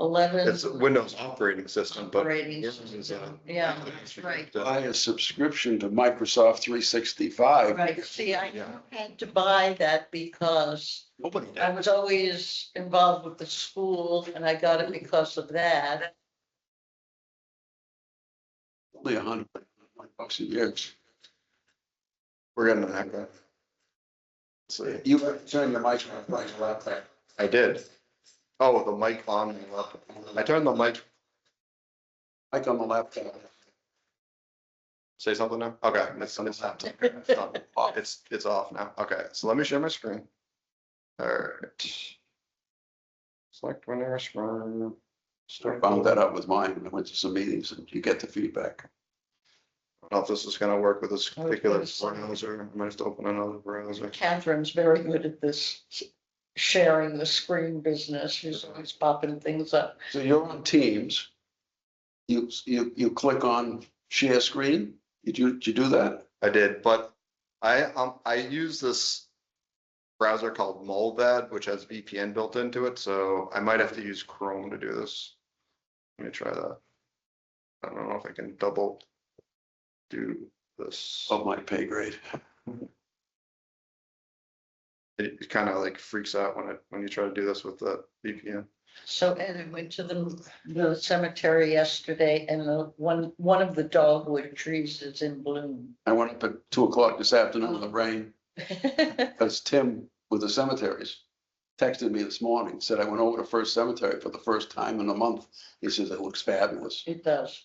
11. It's a Windows operating system, but. Operating Word is, system. Yeah, that's right. Buy a subscription to Microsoft 365. Right, see, I Yeah. had to buy that because Nobody I did. was always involved with the school and I got it because of that. Only $100 a year. We're getting an echo. Let's see. You have to turn your mic on, like laptop. I did. Oh, the mic on. I turned the mic. Mic on the laptop. Say something now? Okay, it's done. It's off now. Okay, so let me share my screen. All right. Select winner, screen. I found that out with mine. I went to some meetings and you get the feedback. I don't know if this is gonna work with this particular Okay, so- browser. I might have to open another browser. Catherine's very good at this sharing the screen business. She's always popping things up. So you're on Teams. You click on share screen. Did you do that? I did, but I use this browser called Molvad, which has VPN built into it, so I might have to use Chrome to do this. Let me try that. I don't know if I can double do this. Of my pay grade. It kind of like freaks out when you try to do this with the VPN. So Ed, I went to the cemetery yesterday and one of the dogwood trees is in bloom. I went up at 2 o'clock this afternoon in the rain, because Tim with the cemeteries texted me this morning, said I went over to First Cemetery for the first time in a month. He says it looks fabulous. It does.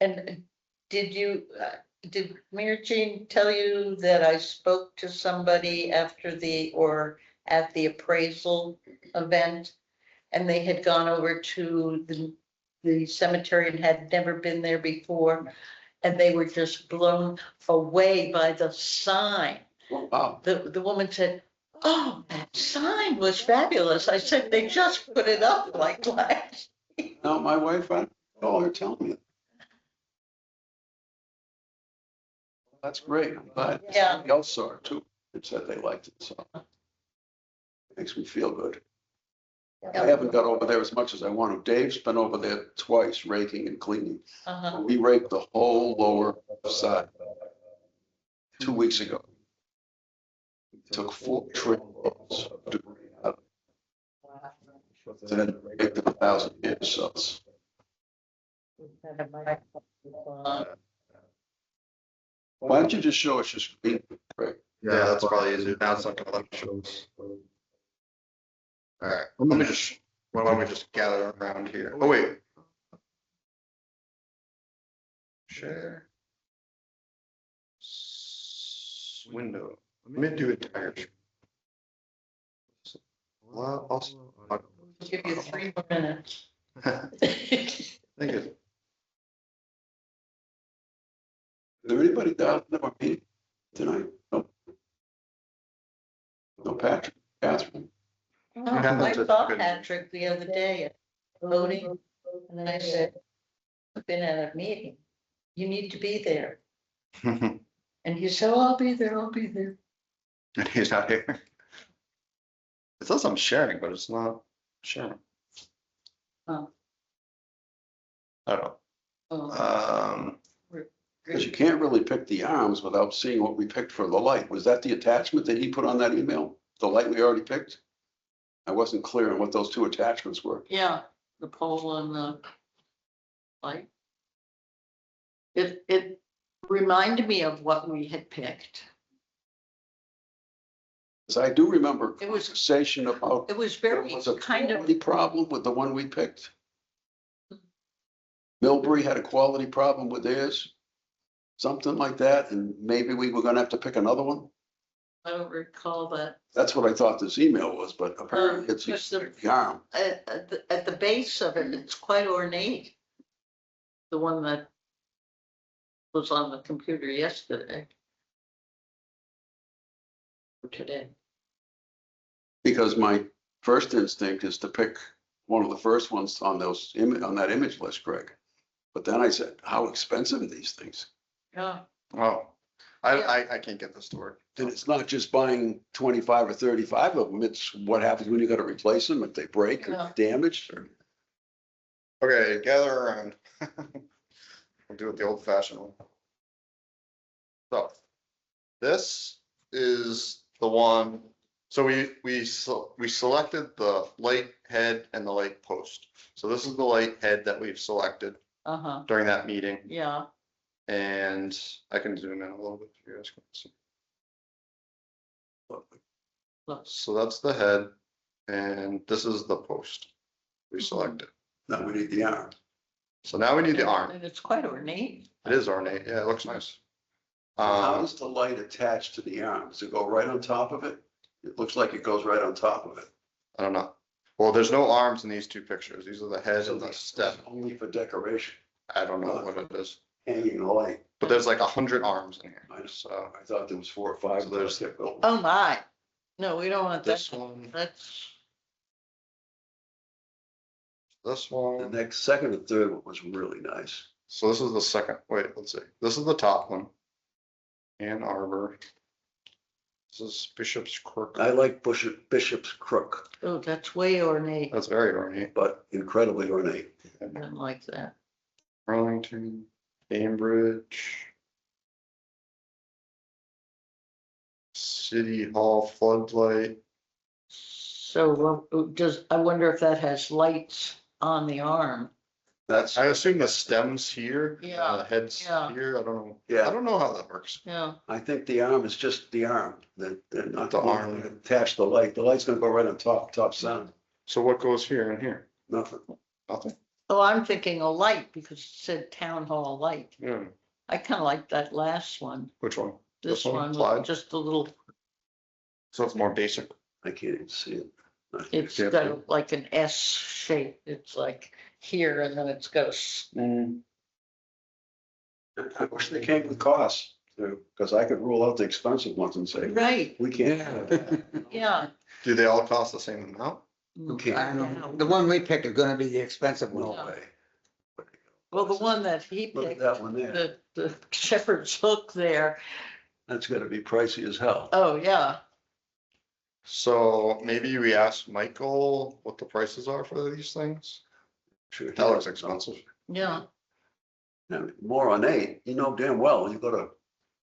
And did Mary Jean tell you that I spoke to somebody after at the appraisal event? And they had gone over to the cemetery and had never been there before. And they were just blown away by the sign. Wow. The woman said, "Oh, that sign was fabulous." I said, "They just put it up like last." Now, my wife, I call her telling me That's great. I'm glad. Yeah. Somebody else saw it too. It said they liked it, so. Makes me feel good. I haven't got over there as much as I want to. Dave's been over there twice raking and cleaning. Uh-huh. We raked the whole lower side 2 weeks ago. Took 4 trips of debris out. Then raked it 1,000 years, so it's. Why don't you just show us your screen, Craig? Yeah, that's probably easier. Now it's not gonna let me show us. All right, let me just, why don't we just gather around here? Oh, wait. Share. Window. Let me do it entire. Well, also. Give you 3 more minutes. I think it's. Is there anybody down in our meeting tonight? No. No Patrick, Catherine. No, happened I to- saw good. Patrick the other day at voting, and I said, I've been at a meeting. You need to be there. And And he said, oh, I'll be there, I'll be there. he's not here. It says I'm sharing, but it's not sharing. Oh. I don't Oh, know. Because you can't really pick the arms without seeing what we picked for the light. Was that the attachment that he put on that email? The light we already picked? I wasn't clear on what those 2 attachments were. yeah, the pole and the light. It reminded me of what we had picked. Because I do remember It was- conversation about, It was there very was a kind of, quality problem with the one we picked. Millbury had a quality problem with theirs. Something like that, and maybe we were gonna have to pick another one. I don't recall that. That's what I thought this email was, but apparently it's Just the- the arm. At the base of it, it's quite ornate. The one that was on the computer yesterday. Or today. Because my first instinct is to pick one of the first ones on those, on that image list, Greg. But then I said, how expensive are these things? Yeah, Oh, I can't get this to work. And it's not just buying 25 or 35 of them, it's what happens when you gotta replace them, if they break or Yeah. damaged or. Okay, gather around. We'll do it the old fashioned one. So, this is the one, so we selected the light head and the light post. So this is the light head that we've selected uh-huh, during that meeting, yeah, and I can zoom in a little bit for you guys. Can see. look, So that's the head, and this is the post we Mhm. selected. Now we need the arm. So now we need the arm. and it's quite ornate. It is ornate, yeah, it looks nice. How Um, does the light attach to the arm? Does it go right on top of it? It looks like it goes right on top of it. I don't know. Well, there's no arms in these 2 pictures. These are the head So and the that's stem. only for decoration, I don't know what it is, hanging the light. but there's like 100 arms in here. I know. So I thought there was 4 or 5. So there's- Oh, my, no, we don't want that, this one, that's, this The one. next, second and third one was really nice. So this is the second, wait, let's see. This is the top one. Ann Arbor. This is Bishop's Crook. I like Bishop's Crook, oh, that's way ornate, That's very ornate. but incredibly ornate. I didn't like that. Arlington, Cambridge. City Hall floodlight. So does, I wonder if that has lights on the arm. That's, I assume the stem's here. Yeah, The head's yeah. here. I don't know. Yeah. I don't know how that works. Yeah, I think the arm is just the arm, that they're not The the arm. arm attach the light. The light's gonna go right on top center. So what goes here and here? Nothing. Nothing. oh, I'm thinking a light because it said town hall light. Yeah. I kind of like that last one, Which one? this one, Slide? just a little, So it's more basic. I can't even see it. it's Yeah. got like an S shape, it's like here and then it's got a, I wish they came with costs, because I could rule out the expensive ones and say, right, we can't have that. yeah. Do they all cost the same amount? Okay. I don't know. The one we picked is gonna be the expensive No one. way. Well, the one that he Look at picked, that one there. the Shepherd's Hook there. That's gonna be pricey as hell. Oh, yeah. So maybe we ask Michael what the prices are for these things? Sure. That looks expensive. Yeah. More ornate, you know damn well, you go to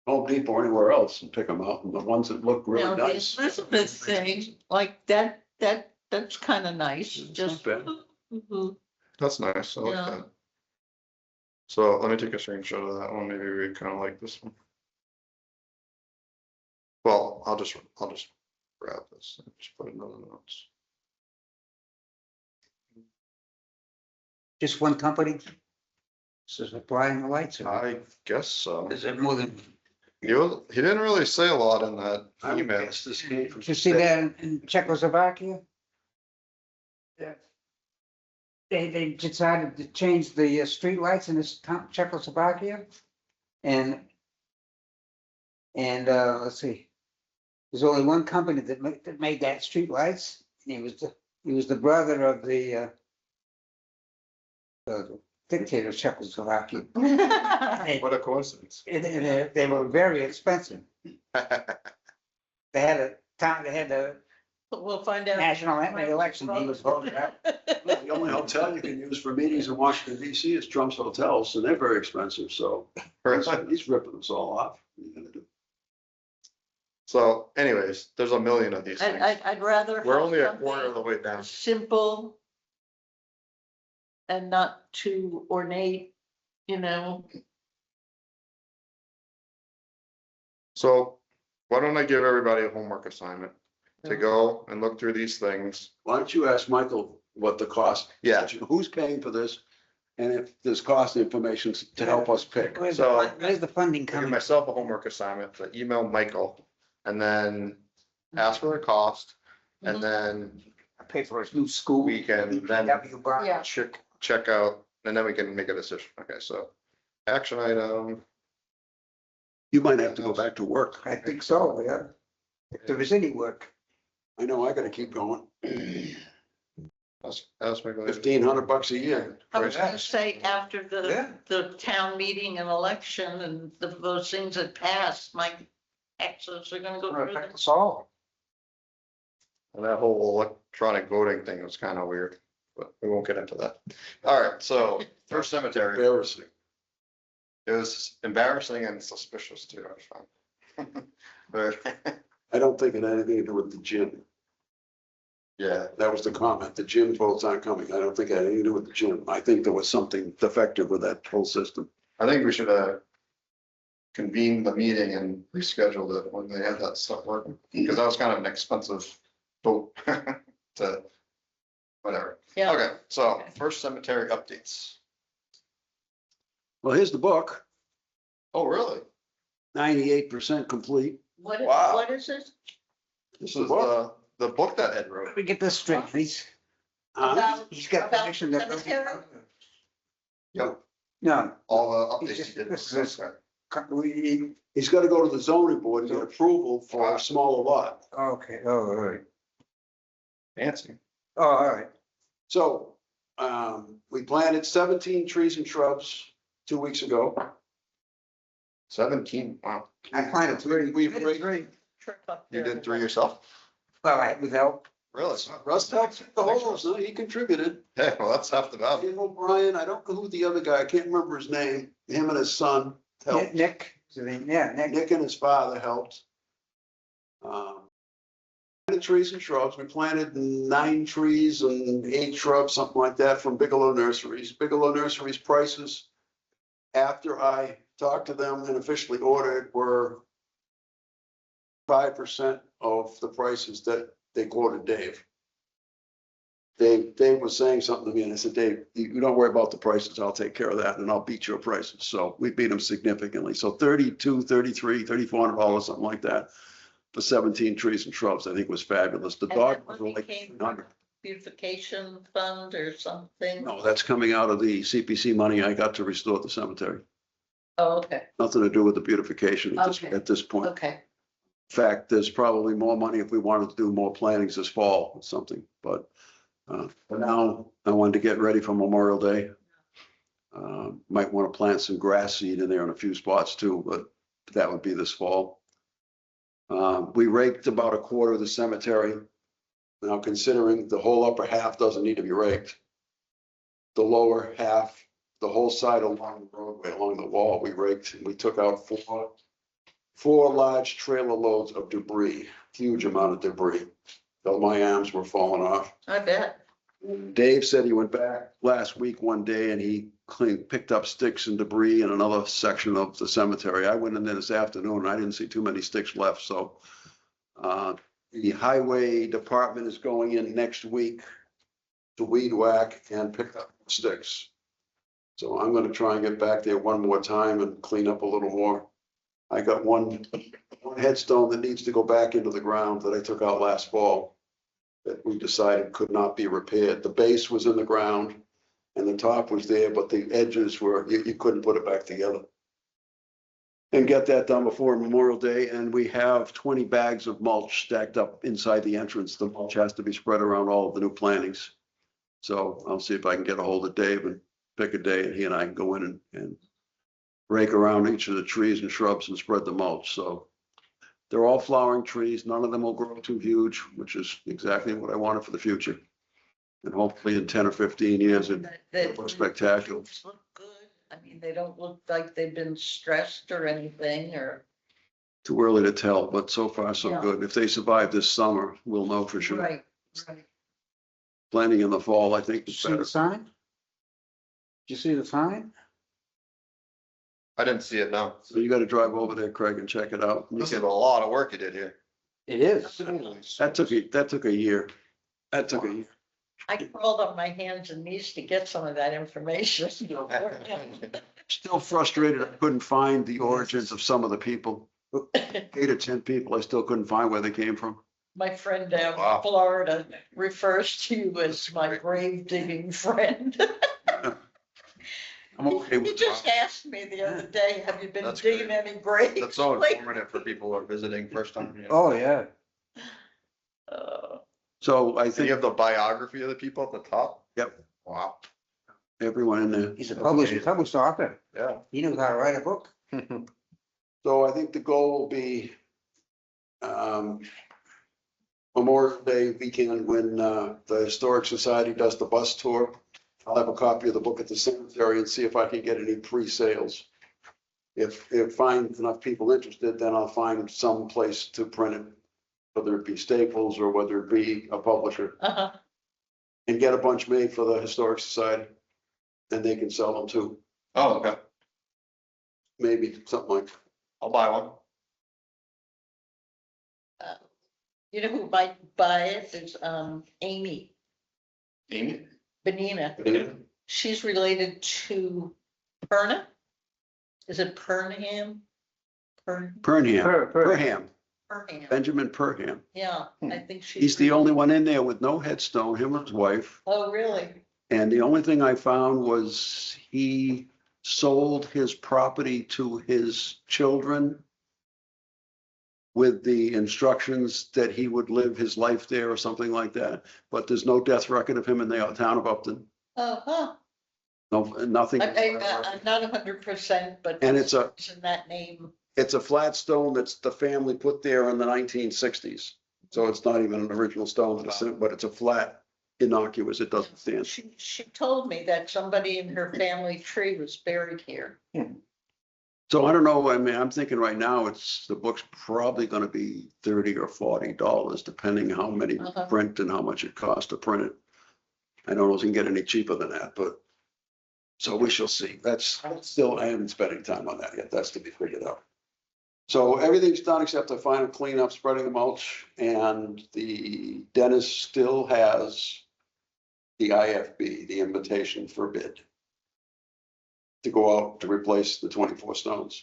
Home Depot or anywhere else and pick them out, and the ones that look Now, really the nice. Elizabeth thing, like that's kind of nice, just. bad. Mhm. That's nice. I like Yeah. that. So let me take a screenshot of that one. Maybe we kind of like this one. Well, I'll just grab this and just put it in the notes. Just one company? So supplying the lights, or I guess so. is it more than, He didn't really say a lot in that I would email. guess this came from. did you see that in Czechoslovakia? Yeah. They decided to change the street lights in this Czechoslovakia. And let's see, there's only one company that made that street lights. And he was the brother of the dictator of Czechoslovakia. And What a coincidence. they were very expensive. They had a We'll find out. national election, he was voted out. The only hotel you can use for meetings in Washington DC is Trump's Hotels, and they're very expensive, so he's ripping us all off. What are you gonna do? So anyways, there's a million of these things. I'd rather. We're have only a something quarter of the way down. Simple. And not too ornate, you know. So why don't I give everybody a homework assignment to go and look through these things? Why don't you ask Michael what the cost? Yeah. Who's paying for this? And if there's cost information to help us pick. Where's So- the funding Give coming? myself a homework assignment to email Michael and then ask for the cost. And then Pay for his new school. we can then W bar. Yeah. check out, and then we can make a decision. Okay, so action item. You might have to go back to work. I think so, yeah. If there is any work. I know I gotta keep going. Ask Michael. $1,500 a year. I was gonna say after Yeah. the town meeting and election and those things that passed, my taxes are gonna go through the. That's all. And that whole electronic voting thing was kind of weird, but we won't get into that. All right, so First Cemetery, Embarrassing. it was embarrassing and suspicious too, I found. But, I don't think it had anything to do with the gym. yeah, That was the comment. The gym votes aren't coming. I don't think it had anything to do with the gym. I think there was something defective with that whole system. I think we should convene the meeting and reschedule it when they had that stuff working, because that was kind of an expensive vote to, whatever. Yeah, Okay, so First Cemetery updates. Well, here's the book, Oh, really? 98% complete. Wow. what is it? This is the book that Ed wrote. Let me get this straight, please. About, He's got about permission to. cemetery? Yep, No, all the He updates just- he did. this is- we, He's got to go to the zoning board and get approval for a smaller lot. okay, oh, all right. Fancy. Oh, all right. So, we planted 17 trees and shrubs 2 weeks ago. 17, wow. I planted three. We've I did three. Trip up You there. did 3 yourself? Well, I, with help. Really? Russ helped the holes, so he contributed. Hey, well, that's half the battle. Tim O'Brien, I don't know who the other guy, I can't remember his name, him and his son helped. Nick, is it- yeah, Nick. Nick and his father helped. Planted trees and shrubs. We planted 9 trees and 8 shrubs, something like that, from Bigelow Nurseries. Bigelow Nurseries prices, after I talked to them and officially ordered, were 5% of the prices that they quoted Dave. Dave was saying something to me and I said, Dave, you don't worry about the prices. I'll take care of that and I'll beat your prices. So we beat them significantly. So $32, $33, $3,400, something like that for 17 trees and shrubs, I think was fabulous. The And dog that was money like came 300. Beautification fund or something? No, that's coming out of the CPC money I got to restore the cemetery. Oh, okay, Nothing to do with the beautification Okay. at this point. In okay. fact, there's probably more money if we wanted to do more plantings this fall or something, but for now, I wanted to get ready for Memorial Day. Might want to plant some grass seed in there in a few spots too, but that would be this fall. We raked about a quarter of the cemetery. Now, considering the whole upper half doesn't need to be raked, the lower half, the whole side along the roadway, along the wall, we raked, and we took out four large trailer loads of debris, huge amount of debris. So my arms were falling off. I bet. Dave said he went back last week one day and he picked up sticks and debris in another section of the cemetery. I went in there this afternoon and I didn't see too many sticks left, so the highway department is going in next week to weed whack and pick up sticks. So I'm gonna try and get back there one more time and clean up a little more. I got one headstone that needs to go back into the ground that I took out last fall that we decided could not be repaired. The base was in the ground and the top was there, but the edges were, you couldn't put it back together. And get that done before Memorial Day, and we have 20 bags of mulch stacked up inside the entrance. The mulch has to be spread around all of the new plantings. So I'll see if I can get a hold of Dave and pick a day and he and I can go in and rake around each of the trees and shrubs and spread the mulch. So they're all flowering trees. None of them will grow too huge, which is exactly what I wanted for the future. And hopefully in 10 or 15 years, it looks spectacular. Look good. I mean, they don't look like they've been stressed or anything, or. Too early to tell, but so far so Yeah. good. If they survive this summer, we'll know for sure. Right, right. Planting in the fall, I think Did you is see better. the sign? Did you see the sign? I didn't see it, no. So you got to drive over there, Craig, and check it out. This is a lot of work you did here. It is. That took a year. That took a year. I crawled on my hands and knees to get some of that information. Still frustrated. I couldn't find the origins of some of the people. 8 or 10 people, I still couldn't find where they came from. My friend down Wow. in Florida refers to you as my grave digging friend. I'm okay He with just asked me the other day, have you been That's digging great. any graves? That's so lately?" informative for people who are visiting first time. You know. Oh, yeah. So I So you think have the biography of the people at the top? Yep. Wow. everyone in there. He's a published author. Yeah. He knows how to write a book. So I think the goal will be Memorial Day weekend when the Historic Society does the bus tour. I'll have a copy of the book at the cemetery and see if I can get any pre-sales. If find enough people interested, then I'll find some place to print it, whether it be Staples or whether it be a publisher, Uh-huh. and get a bunch made for the Historic Society. And they can sell them too, Oh, okay. maybe something like. I'll buy one. You know who might buy it is Amy Amy? Benina. She's related to Perna. Is it Pernham? Perham, Per- Perham, Pernham. Benjamin Perham. Yeah, I think she's. He's the only one in there with no headstone, him and his wife. Oh, really? And the only thing I found was he sold his property to his children with the instructions that he would live his life there or something like that. But there's no death record of him in the town of Upton. Oh, huh. No, nothing. I'm not 100%, but. And it's in that name. It's a flat stone that's the family put there in the 1960s. So it's not even an original stone, but it's a flat, innocuous, it doesn't stand. She told me that somebody in her family tree was buried here. So I don't know, I mean, I'm thinking right now, the book's probably gonna be $30 or $40, depending how many Uh-huh. print and how much it costs to print it. I don't know if you can get any cheaper than that, but, so we shall see. I haven't spent any time on that yet, that's to be figured out. So everything's done except the final cleanup, spreading the mulch, and the dentist still has the IFB, the invitation for bid, to go out to replace the 24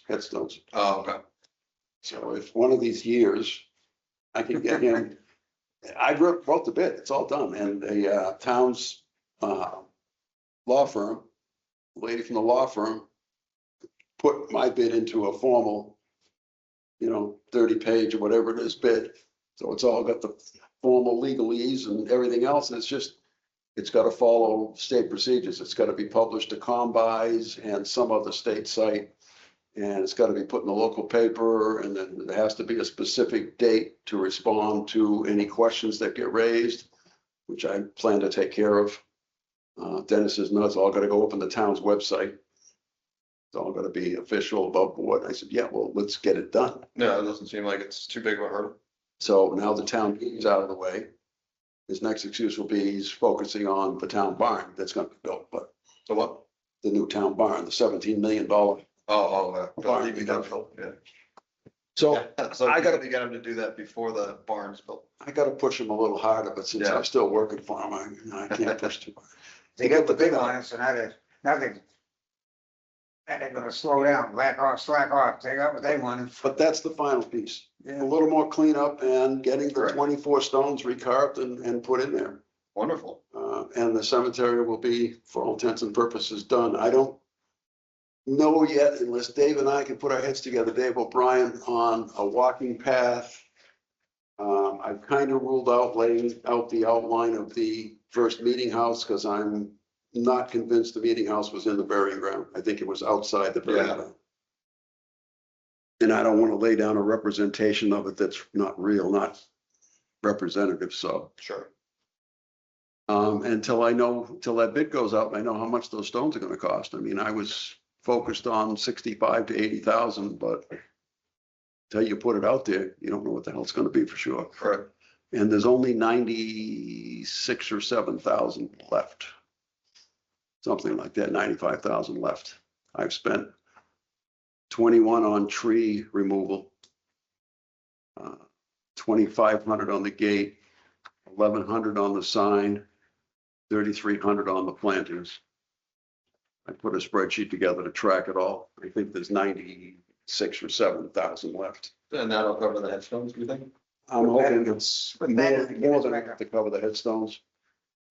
headstones. Oh, okay. So if one of these years I can get him, I wrote the bid, it's all done, and the town's law firm, the lady from the law firm, put my bid into a formal, 30-page or whatever it is bid. So it's all got the formal legalese and everything else, and it's just it's got to follow state procedures. It's got to be published to Combis and some other state site. And it's got to be put in the local paper, and then there has to be a specific date to respond to any questions that get raised, which I plan to take care of. Dennis says, no, it's all got to go up on the town's website. It's all got to be official, above board. I said, yeah, well, let's get it done. No, it doesn't seem like it's too big of a hurdle. So now the town meeting's out of the way. His next excuse will be he's focusing on the town barn that's gonna be built, but So what? the new town barn, the $17 million. Barn, we got yeah. So So I I gotta- gotta get him to do that before the barn's built. I gotta push him a little harder, but since Yeah. I'm still working for him, I can't push too hard. They got the big on it, so now they're gonna slow down, slack off, they got what they wanted. But that's the final piece. A Yeah. little more cleanup and getting the Correct. 24 stones recarved and put in there. Wonderful. And the cemetery will be, for all intents and purposes, done. I don't know yet, unless Dave and I can put our heads together, Dave O'Brien, on a walking path. I've kind of ruled out laying out the outline of the first meeting house, because I'm not convinced the meeting house was in the burying ground. I think it was outside the burying Yeah. ground. And I don't want to lay down a representation of it that's not real, not representative, so. Sure. Until I know, till that bid goes out, and I know how much those stones are gonna cost. I mean, I was focused on 65 to 80,000, but till you put it out there, you don't know what the hell it's gonna be for sure. Correct. And there's only 96 or 7,000 left. Something like that, 95,000 left. I've spent 21 on tree removal. 2,500 on the gate, 1,100 on the sign, 3,300 on the plantings. I put a spreadsheet together to track it all. I think there's 96 or 7,000 left. And that'll cover the headstones, do you think? I'm hoping it's Put that in the more Guinness than record. enough to cover the headstones.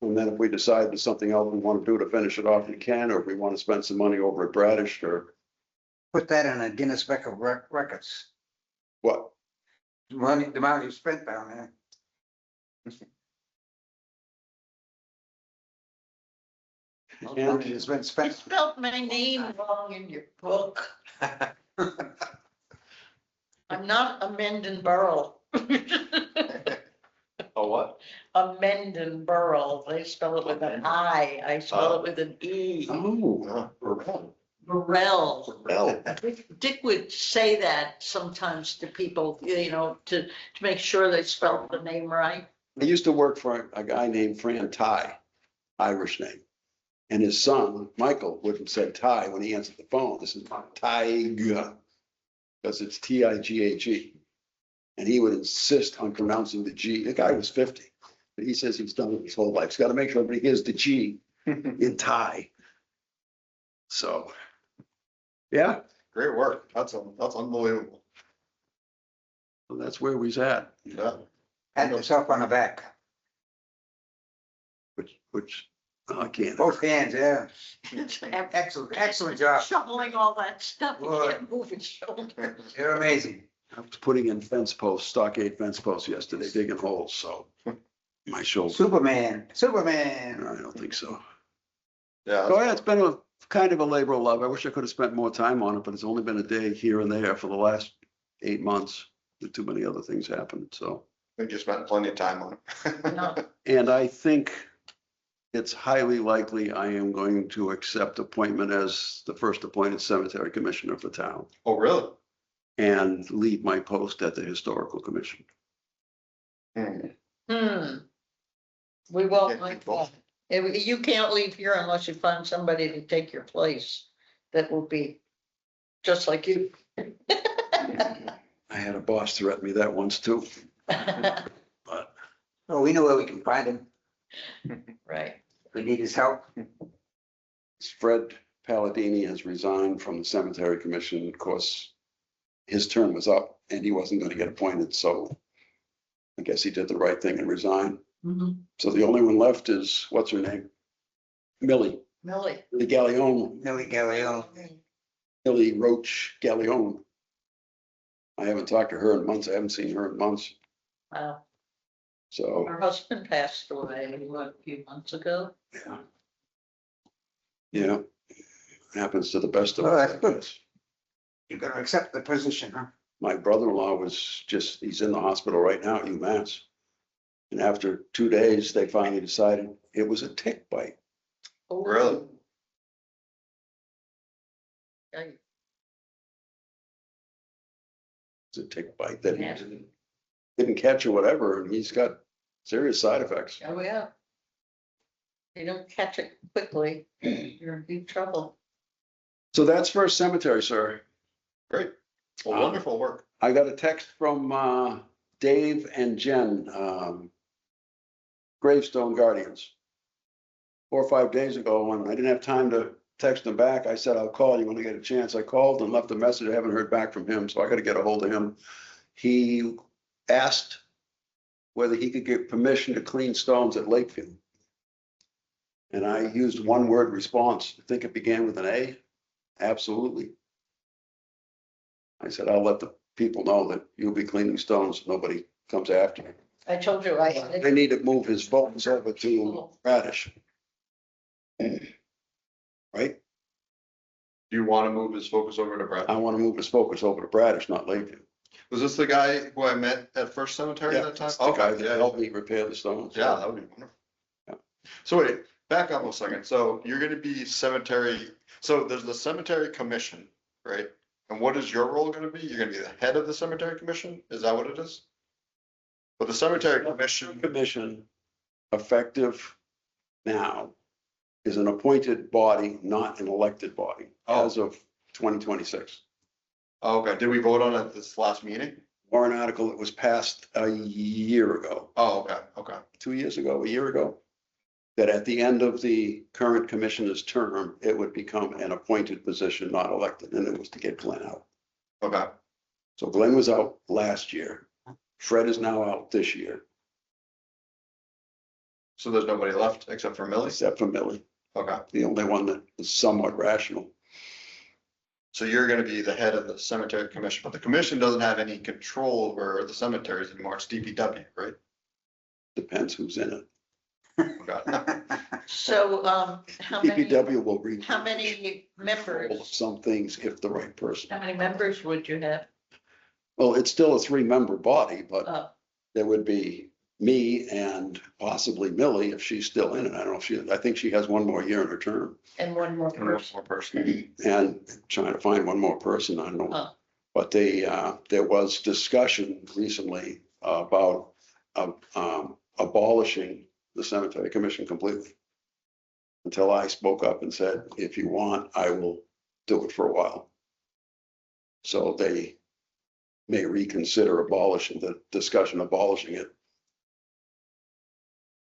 And then if we decide there's something else we want to do to finish it off, we can, or if we want to spend some money over at Bradish or Put that in a Guinness Book of Records, what? the amount you spent down there. And It's been You spent. spelled my name wrong in your book. I'm not a Menden Burrell. Oh, what? A Menden Burrell. They spell it with an I. I spell it with an E. Oh, Burrell. well, Dick would say that sometimes to people, to make sure they spelled the name right. I used to work for a guy named Fran Ty, Irish name. And his son, Michael, would have said Ty when he answered the phone. This is Tyga, because it's Tighe. And he would insist on pronouncing the G. The guy was 50, but he says he's done it his whole life. He's got to make sure everybody hears the G in Thai. So, yeah, Great work. That's unbelievable. so that's where we's at, Yeah. Had yourself on the back, which I can't. both hands, yeah. Excellent job. Shoveling all that stuff, you Boy. can't move his shoulder. You're amazing. I was putting in fence posts, stockade fence posts yesterday, digging holes, so my shoulder, Superman. I don't think so. Yeah. So yeah, it's been a kind of a labor of love. I wish I could have spent more time on it, but it's only been a day here and there for the last 8 months. Too many other things happened, so. I think you spent plenty of time on it. No, And I think it's highly likely I am going to accept appointment as the first appointed cemetery commissioner for town Oh, really? and leave my post at the historical commission. Hmm. We won't Yeah, like both. that. You can't leave here unless you find somebody to take your place that will be just like you. I had a boss threaten me that once too, but Oh, we know where we can find him. Right. If we need his help. Fred Palladini has resigned from the cemetery commission. Of course, his term was up and he wasn't going to get appointed, so I guess he did the right thing and resigned. Mhm. So the only one left is, what's her name? Millie, Millie. the Gallione, Millie Galileo. Millie Roach Gallione. I haven't talked to her in months. I haven't seen her in months. Wow. So, Her husband passed away, what, a few months ago? yeah. Yeah, happens to the best of Well, us, that's I good. guess. You gotta accept the position, huh? My brother-in-law he's in the hospital right now at UMass. And after 2 days, they finally decided it was a tick bite. Oh, Really? yeah, It's a tick bite that Yeah. he didn't catch or whatever, and he's got serious side effects. Oh, yeah. You don't catch it quickly, you're in deep trouble. So that's First Cemetery, sir. Great. Well, wonderful work. I got a text from Dave and Jen, Gravestone Guardians. 4 or 5 days ago, when I didn't have time to text him back, I said, I'll call you when I get a chance. I called and left a message. I haven't heard back from him, so I got to get a hold of him. He asked whether he could get permission to clean stones at Lakefield. And I used one word response. I think it began with an A. Absolutely. I said, I'll let the people know that you'll be cleaning stones. Nobody comes after you. I told you I. They need to move his focus over to Radish. Right? Do you want to move his focus over to Brad? I want to move his focus over to Bradish, not Lakeview. Was this the guy who I met at First Cemetery Yeah, that time? that's the guy Okay, that yeah, helped me repair the stones. yeah, that would be wonderful. Yeah. So wait, back up a second. So you're gonna be cemetery, so there's the cemetery commission, right? And what is your role gonna be? You're gonna be the head of the cemetery commission? Is that what it is? But the cemetery commission, Commission, effective now, is an appointed body, not an elected body, as of 2026. oh, okay, did we vote on it this last meeting? Warrant article that was passed a year ago, Oh, okay, okay, 2 years ago, a year ago, that at the end of the current commissioner's term, it would become an appointed position, not elected, and it was to get Glenn out. okay. So Glenn was out last year. Fred is now out this year, So there's nobody left except for Millie? except for Millie, Okay, the only one that is somewhat rational. so you're gonna be the head of the cemetery commission, but the commission doesn't have any control over the cemeteries anymore. It's DPW, right? Depends who's in it. Okay. So, how many, DPW will read. how many members, Some things if the right person. how many members would you have? Well, it's still a 3-member body, but Oh, there would be me and possibly Millie if she's still in it. I don't know if I think she has one more year in her term. and one more And one person. more person. And trying to find one more person, I don't know. Oh. But there was discussion recently about abolishing the cemetery commission completely. Until I spoke up and said, if you want, I will do it for a while. So they may reconsider abolishing it.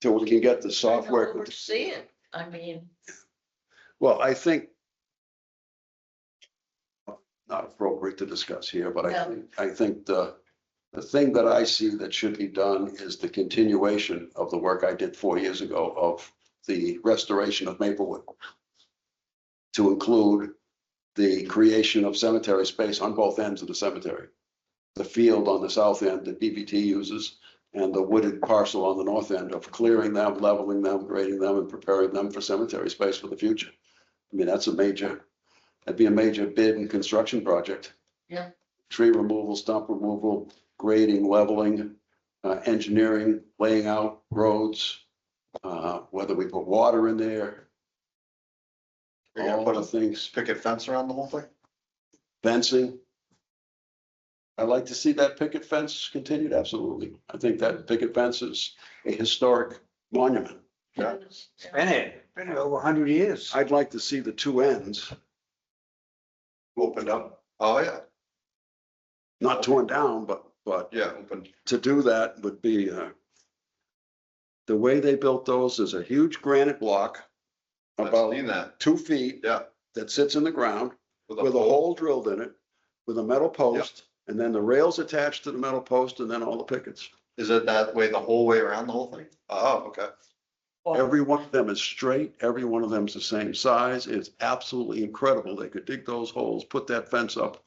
Till we can get the software. Oversee it, I mean, Well, I think not appropriate to discuss here, but No. I think the thing that I see that should be done is the continuation of the work I did 4 years ago of the restoration of Maplewood. To include the creation of cemetery space on both ends of the cemetery. The field on the south end that DVT uses and the wooded parcel on the north end of clearing them, leveling them, grading them and preparing them for cemetery space for the future. I mean, that'd be a major bid and construction project. Yeah. Tree removal, stump removal, grading, leveling, engineering, laying out roads, whether we put water in there, You're gonna all put the a things, picket fence around the whole thing? fencing. I'd like to see that picket fence continued, absolutely. I think that picket fence is a historic monument. Yeah. Been here over 100 years. I'd like to see the two ends, Opened up? Oh, yeah, not torn down, but yeah, opened. to do that would be, the way they built those is a huge granite block I've about seen that, 2 feet yeah. that sits in the ground With with a hole drilled in it, with a metal post, and then the rails attached to the metal post and then all the pickets. Is it that way, the whole way around the whole thing? Oh, okay. Every one of them is straight, every one of them is the same size. It's absolutely incredible. They could dig those holes, put that fence up.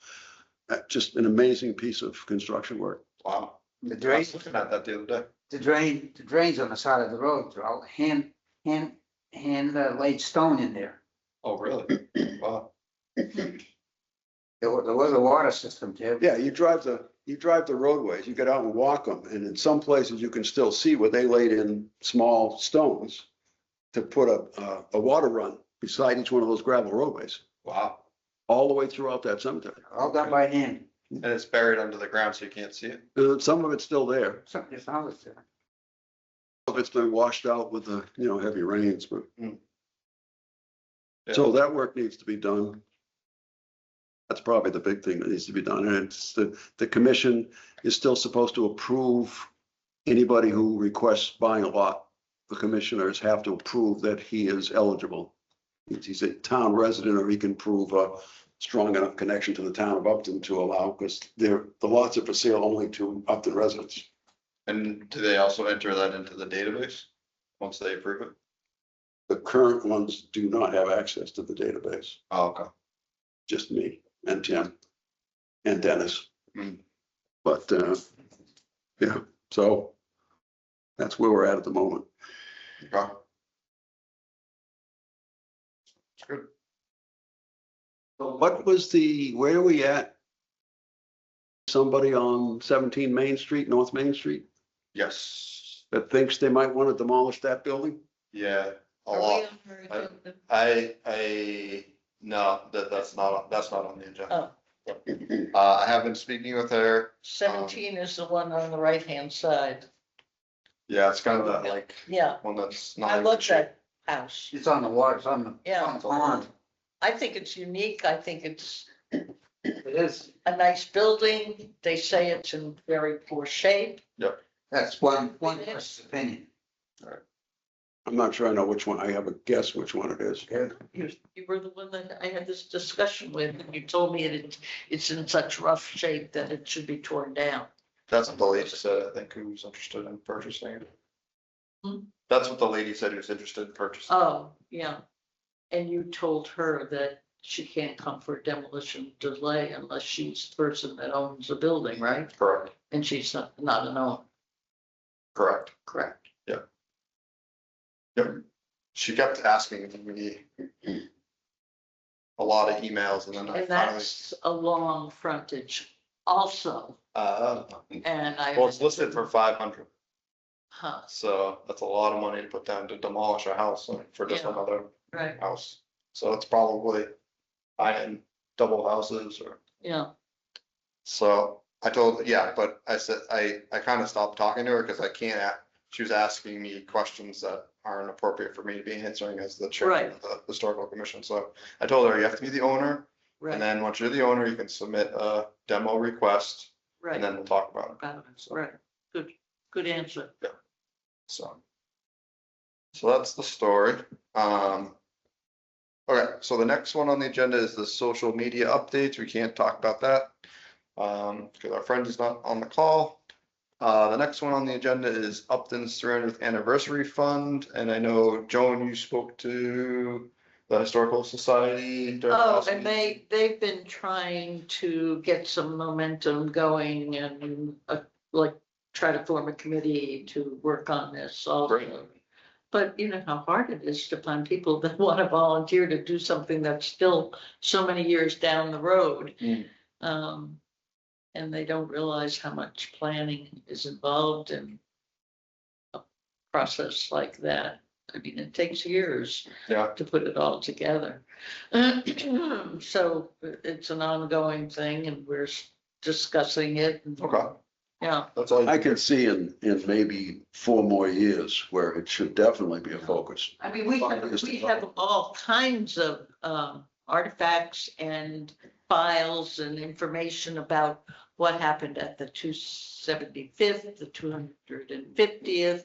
Just an amazing piece of construction work. Wow. The I drape, was looking at that the other day. the drains on the side of the road, they're all hand laid stone in there. Oh, really? Wow. There was a water system there. Yeah, you drive the roadways, you get out and walk them, and in some places you can still see where they laid in small stones to put a water run beside each one of those gravel roadways, Wow. all the way throughout that cemetery. All done by hand. And it's buried under the ground so you can't see it. Some of it's still there, Some, it's always there. some of it's been washed out with the, heavy rains, but. Yeah. So that work needs to be done. That's probably the big thing that needs to be done, and it's the commission is still supposed to approve anybody who requests buying a lot. The commissioners have to approve that he is eligible. He's a town resident, or he can prove a strong enough connection to the town of Upton to allow, because the lots are for sale only to Upton residents. And do they also enter that into the database once they approve it? The current ones do not have access to the database, Oh, okay. just me and Tim and Dennis. Hmm. But, yeah, so that's where we're at the moment. Okay. It's good. What was where are we at? Somebody on 17 Main Street, North Main Street, Yes. that thinks they might want to demolish that building? Yeah, a Are we lot. on her agenda? No, that's not on the agenda. Oh, I have been speaking with her. 17 is the one on the right-hand side. Yeah, it's kind of that like Yeah, one that's not. I in love good shape. that house. It's on the water, it's on the, Yeah. on the pond. I think it's unique. I think it's It is. a nice building. They say it's in very poor shape. That's one person's opinion. I'm not sure I know which one. I have a guess which one it is. You were the one that I had this discussion with, and you told me it's in such rough shape that it should be torn down. That's what the lady said, I think, who was interested in purchasing it. Hmm? That's what the lady said who's interested in purchasing. Oh, yeah. And you told her that she can't come for a demolition delay unless she's the person that owns the building, right? Correct, And she's not an owner, correct. correct? Yep. She kept asking me a lot of emails and then I And finally, that's a long frontage also, well, and I. it's listed for 500. Huh, So that's a lot of money to put down to demolish a house for just Yeah. another right, house. So it's probably buying double houses or, yeah, so I told, yeah, but I said, I kind of stopped talking to her because I can't, she was asking me questions that aren't appropriate for me to be answering as the chairman Right. of the historical commission. So I told her, you have to be the owner. And right, then once you're the owner, you can submit a demo request and right, then we'll talk about it. about it, right, good answer. So. So that's the story. Okay, so the next one on the agenda is the social media updates. We can't talk about that. Because our friend is not on the call. The next one on the agenda is Upton's 300th Anniversary Fund, and I know, Joan, you spoke to the Historical Society. during Oh, last and meeting. they've been trying to get some momentum going and like try to form a committee to work on this Great. also. But you know how hard it is to find people that want to volunteer to do something that's still so many years down the road. Mm. And they don't realize how much planning is involved in a process like that. I mean, it takes years Yeah, to put it all together. So it's an ongoing thing and we're discussing it. and- okay, Yeah, that's all. I can see in maybe 4 more years where it should definitely be a focus. I mean, we have all kinds of artifacts and files and information about what happened at the 275th, the 250th,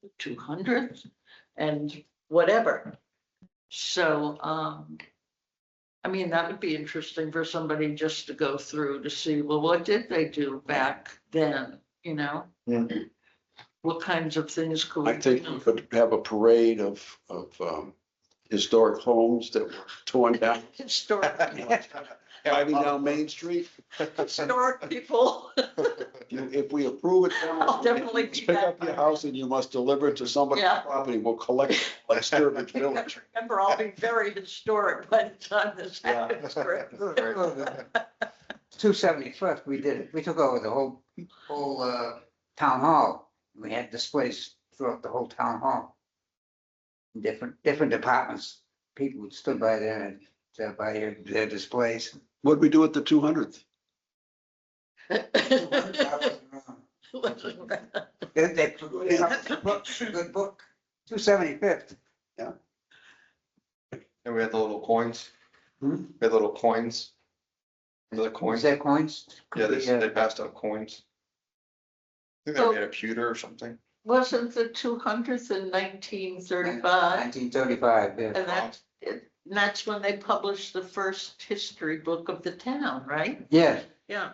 the 200th, and whatever. So, I mean, that would be interesting for somebody just to go through to see, well, what did they do back then, you know? Mhm. What kinds of things could we? I think we could have a parade of historic homes that were torn down, Historic, driving down Main Street. historic people. if we approve it. I'll definitely do Pick that. up your house and you must deliver it to somebody's Yeah. property. We'll collect it like Sturbridge Village. Remember, I'll be very historic by the time this Yeah. happens, Greg. 275th, we did it. We took over the whole town hall. We had displays throughout the whole town hall. Different departments. People would stood by there and by their displays. What'd we do at the 200th? Good book, 275th. And we had the little coins. Hmm? We had little coins. Remember the Was coins? there coins? Yeah, Could be, they passed out coins. I think So- they made a pewter or something. Wasn't the 200th in 1935? 1935, yeah. And that's when they published the first history book of the town, right? Yes. Yeah,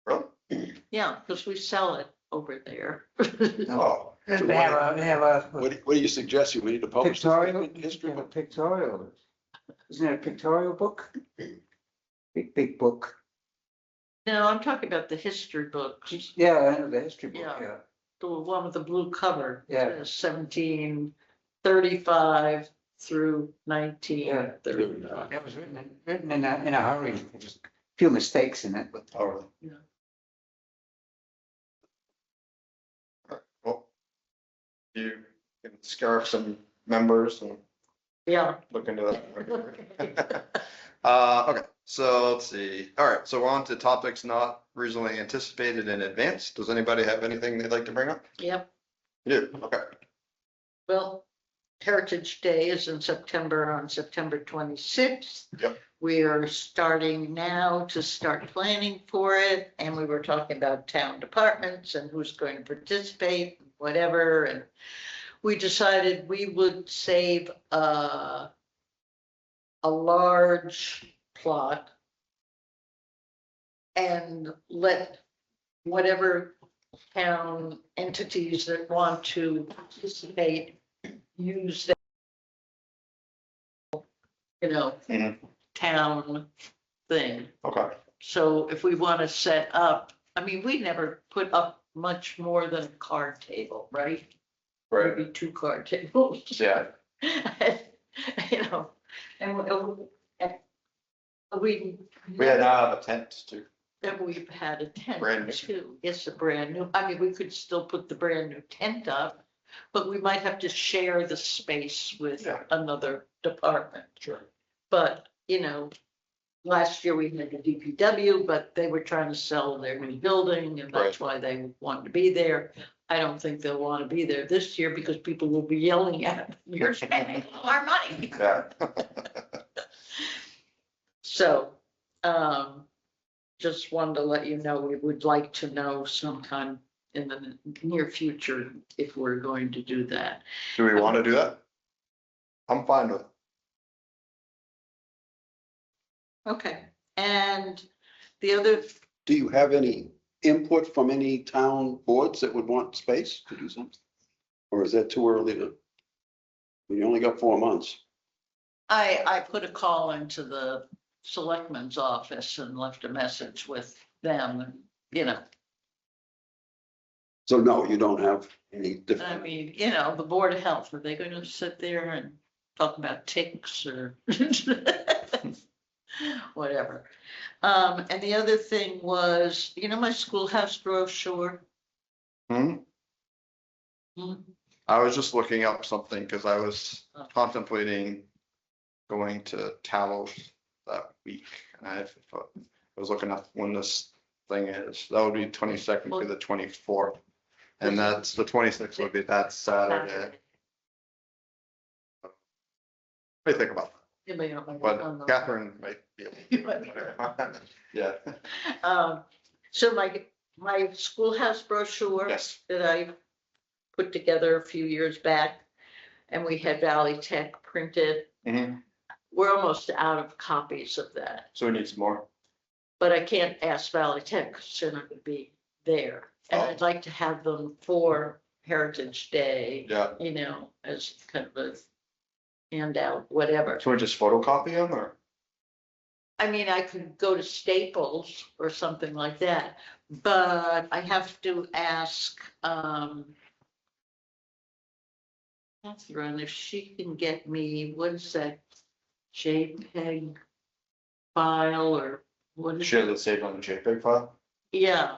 Really? yeah, because we sell it over there. Oh, They have a What do you suggest? We need to publish this pictorial, history book? pictorial. Isn't it a pictorial book? Big book. No, I'm talking about the history books, Yeah, I know the history book, Yeah. yeah. the one with the blue cover. Yeah. 1735 through 1935. It was written in a hurry. Just a few mistakes in it, but. oh, really? Yeah. Alright, well, you can scarf some members and Yeah. look into that. Okay, so let's see. All right, so we're on to topics not reasonably anticipated in advance. Does anybody have anything they'd like to bring up? Yep. You do, okay. Well, Heritage Day is in September, on September 26th. Yep. We are starting now to start planning for it, and we were talking about town departments and who's going to participate, whatever, and we decided we would save a large plot and let whatever town entities that want to participate use that, Mhm. town thing. Okay, So if we want to set up, I mean, we never put up much more than a card table, right? right, Maybe 2 card tables. yeah, You know, and we. we had now have a tent too. And we've had a tent Brand new. too. It's a brand new, I mean, we could still put the brand new tent up, but we might have to share the space with Yeah. another department. Sure. But, last year we had the DPW, but they were trying to sell their new building and that's why they wanted to be there. I don't think they'll want to be there this year because people will be yelling at them, you're spending all our money. Yeah. So, just wanted to let you know, we would like to know sometime in the near future if we're going to do that. Do we want to do that? I'm fine with it. Okay, and the other, Do you have any input from any town boards that would want space to do something? Or is that too early to? We only got 4 months. I put a call into the selectman's office and left a message with them, and, So no, you don't have any I different. mean, the Board of Health, are they gonna sit there and talk about ticks or whatever? And the other thing was, my schoolhouse brochure. Hmm? Hmm. I was just looking up something because I was contemplating going to Talos that week. And I was looking up when this thing is. That would be 22nd to the 24th. And that's the 26th would be that Saturday. What do you think about that? Anybody know my- But Catherine might be able You to. Yeah, So my schoolhouse brochure yes. that I put together a few years back, and we had Valley Tech printed. Mhm. We're almost out of copies of that, So we need some more. but I can't ask Valley Tech because they're not gonna be there. And Oh. I'd like to have them for Heritage Day, Yeah. as kind of a handout, whatever. So we just photocopy them or? I mean, I could go to Staples or something like that, but I have to ask, Catherine, if she can get me, what is that JPEG file or what is Share it? that saved on the JPEG file? Yeah.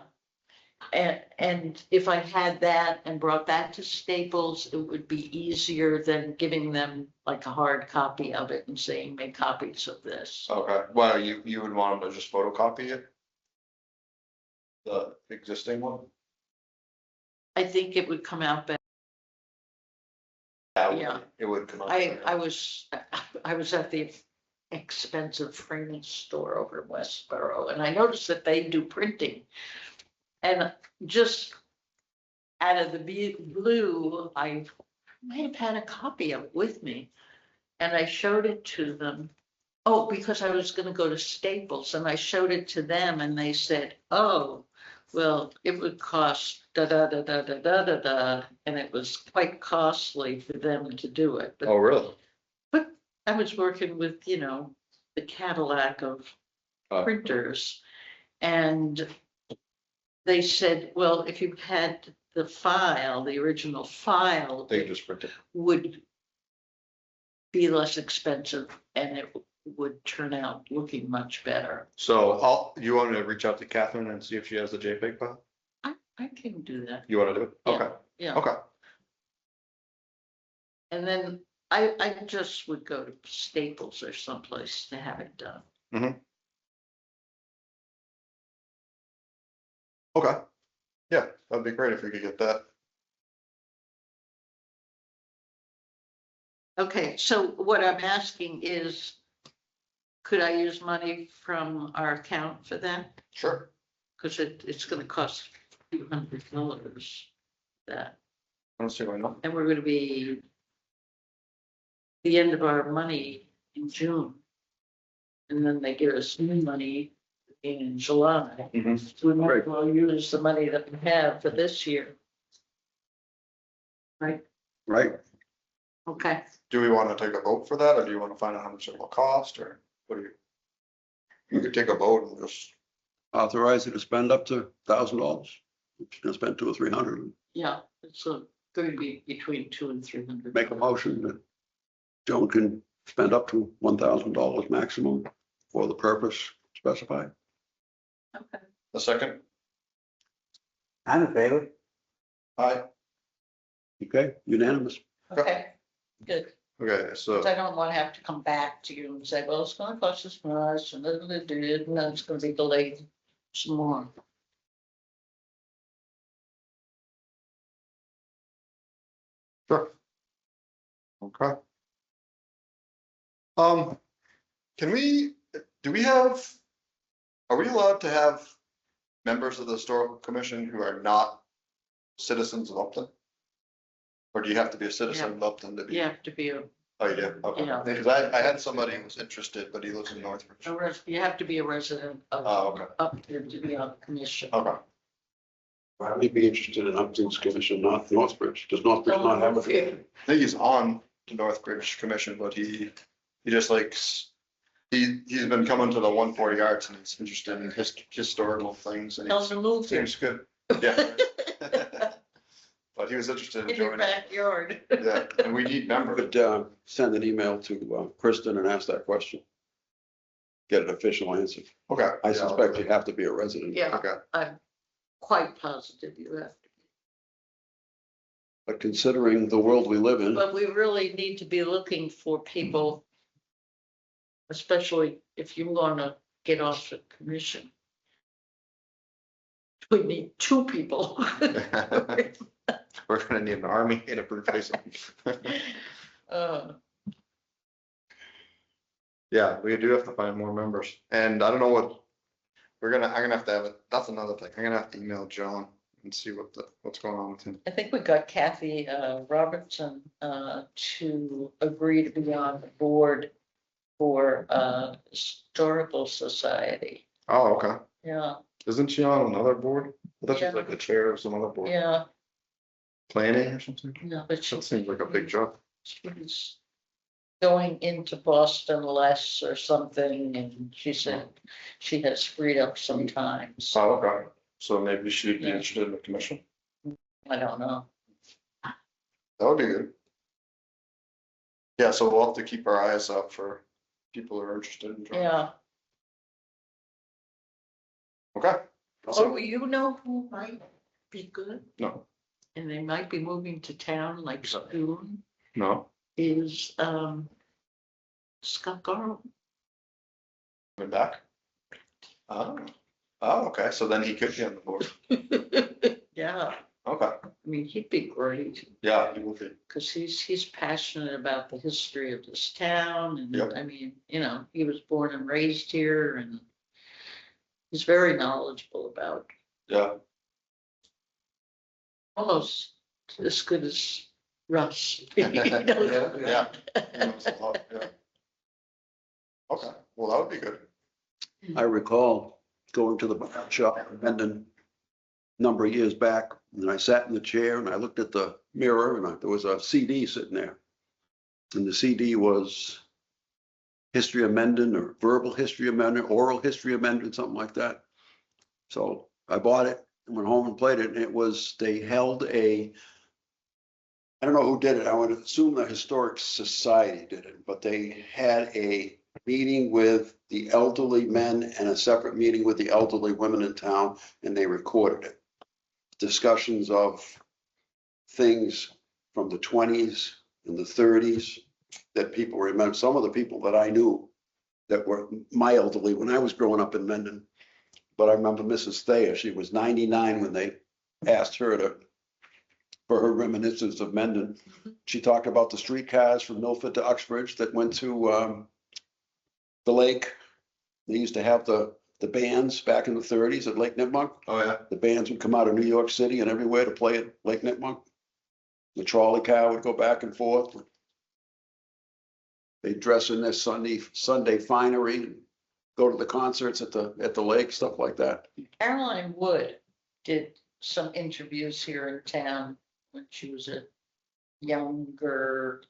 And if I had that and brought that to Staples, it would be easier than giving them like a hard copy of it and saying, make copies of this. Okay, well, you would want them to just photocopy it? The existing one? I think it would come out better. That would- Yeah. It would come out. I was at the expensive framing store over in Westboro, and I noticed that they do printing. And just out of the blue, I might have had a copy of it with me. And I showed it to them. Oh, because I was gonna go to Staples and I showed it to them and they said, oh, well, it would cost da da da da da da da da. And it was quite costly for them to do it. Oh, really? But I was working with, the Cadillac of Oh. printers. And they said, well, if you had the file, the original file, They just print it. would be less expensive and it would turn out looking much better. So you want me to reach out to Catherine and see if she has the JPEG file? I can do that. You wanna do it? Yeah. Okay, Yeah. okay. And then I just would go to Staples or someplace to have it done. Okay. Yeah, that'd be great if we could get that. Okay, so what I'm asking is, could I use money from our account for that? Sure. Because it's gonna cost $200 that, I don't see why not. and we're gonna be the end of our money in June. And then they give us new money in July. Mhm. So we might as well use the money that we have for this year. Right, Right? okay. Do we wanna take a vote for that, or do you wanna find out how much it will cost, or what do you? You could take a vote and just, Authorize you to spend up to $1,000. If you're gonna spend 200 or 300, Yeah, it's going to be between 200 and 300. make a motion that Joan can spend up to $1,000 maximum for the purpose specified. Okay, a second? I'm in favor. Aye. Okay, unanimous. okay, good. Okay, so, 'Cause I don't want to have to come back to you and say, well, it's gonna cost us much, and then it did, and then it's gonna be delayed some more. sure. Okay. Can we, do we have, are we allowed to have members of the historical commission who are not citizens of Upton? Or do you have to be a citizen of Upton to be? You have to be Oh, you do? Okay. Yeah. Because I had somebody who was interested, but he lives in Northbridge. you have to be a resident Oh, of okay, Upton to be on the commission. okay. I'd be interested in Upton's commission, not Northbridge. Does Northbridge not have Okay. a? I think he's on the Northbridge Commission, but he just likes, he's been coming to the 140 Arts and he's interested in historical things and Tell he them to move here. seems good. Yeah. But he was interested in In your joining. backyard. Yeah, and we need members. Could send an email to Kristen and ask that question. Get an official answer. Okay. I yeah, suspect you have to be a resident. Yeah, Okay, I'm quite positive you have to. But considering the world we live in, But we really need to be looking for people, especially if you want to get off the commission. We need 2 people. we're gonna need an army in a replace him. Uh, Yeah, we do have to find more members, and I don't know what, I'm gonna have to have it, that's another thing, I'm gonna have to email John and see what's going on with him. I think we got Kathy Robertson to agree to be on the board for Historical Society. Oh, okay, Yeah, isn't she on another board? I thought she was Yeah. like the chair of some other board, yeah, planning or something, yeah, but she that seems like a big job. she's going into Boston less or something, and she said she has freed up some time, so Oh, okay. So maybe she'd be Yeah. interested in the commission. I don't know. That would be good. Yeah, so we'll have to keep our eyes out for people who are interested in joining. Yeah, Okay. oh, you know who might be good, No, and they might be moving to town like soon, no, is, Scott Garland. coming back. Oh, oh, okay, so then he could be on the board. Yeah, Okay, I mean, he'd be great. yeah, he will be. Because he's passionate about the history of this town, and Yep. I mean, you know, he was born and raised here, and he's very knowledgeable about Yeah, almost as good as Russ. yeah, yeah. He knows a lot, yeah. Okay, well, that would be good. I recall going to the barber shop in Mendon a number of years back, and I sat in the chair and I looked at the mirror and there was a CD sitting there. And the CD was History of Mendon or Verbal History of Mendon, Oral History of Mendon, something like that. So I bought it and went home and played it, and it was, they held a, I don't know who did it, I would assume the Historic Society did it, but they had a meeting with the elderly men and a separate meeting with the elderly women in town, and they recorded it. Discussions of things from the 20s and the 30s that people remember. Some of the people that I knew that were my elderly when I was growing up in Mendon. But I remember Mrs. Thayer, she was 99 when they asked her for her reminiscence of Mendon. She talked about the streetcars from Milford to Uxbridge that went to the lake. They used to have the bands back in the 30s at Lake Nipmuc. Oh, yeah, The bands would come out of New York City and everywhere to play at Lake Nipmuc. The trolley car would go back and forth. They'd dress in their Sunday finery, and go to the concerts at the lake, stuff like that. Caroline Wood did some interviews here in town when she was a younger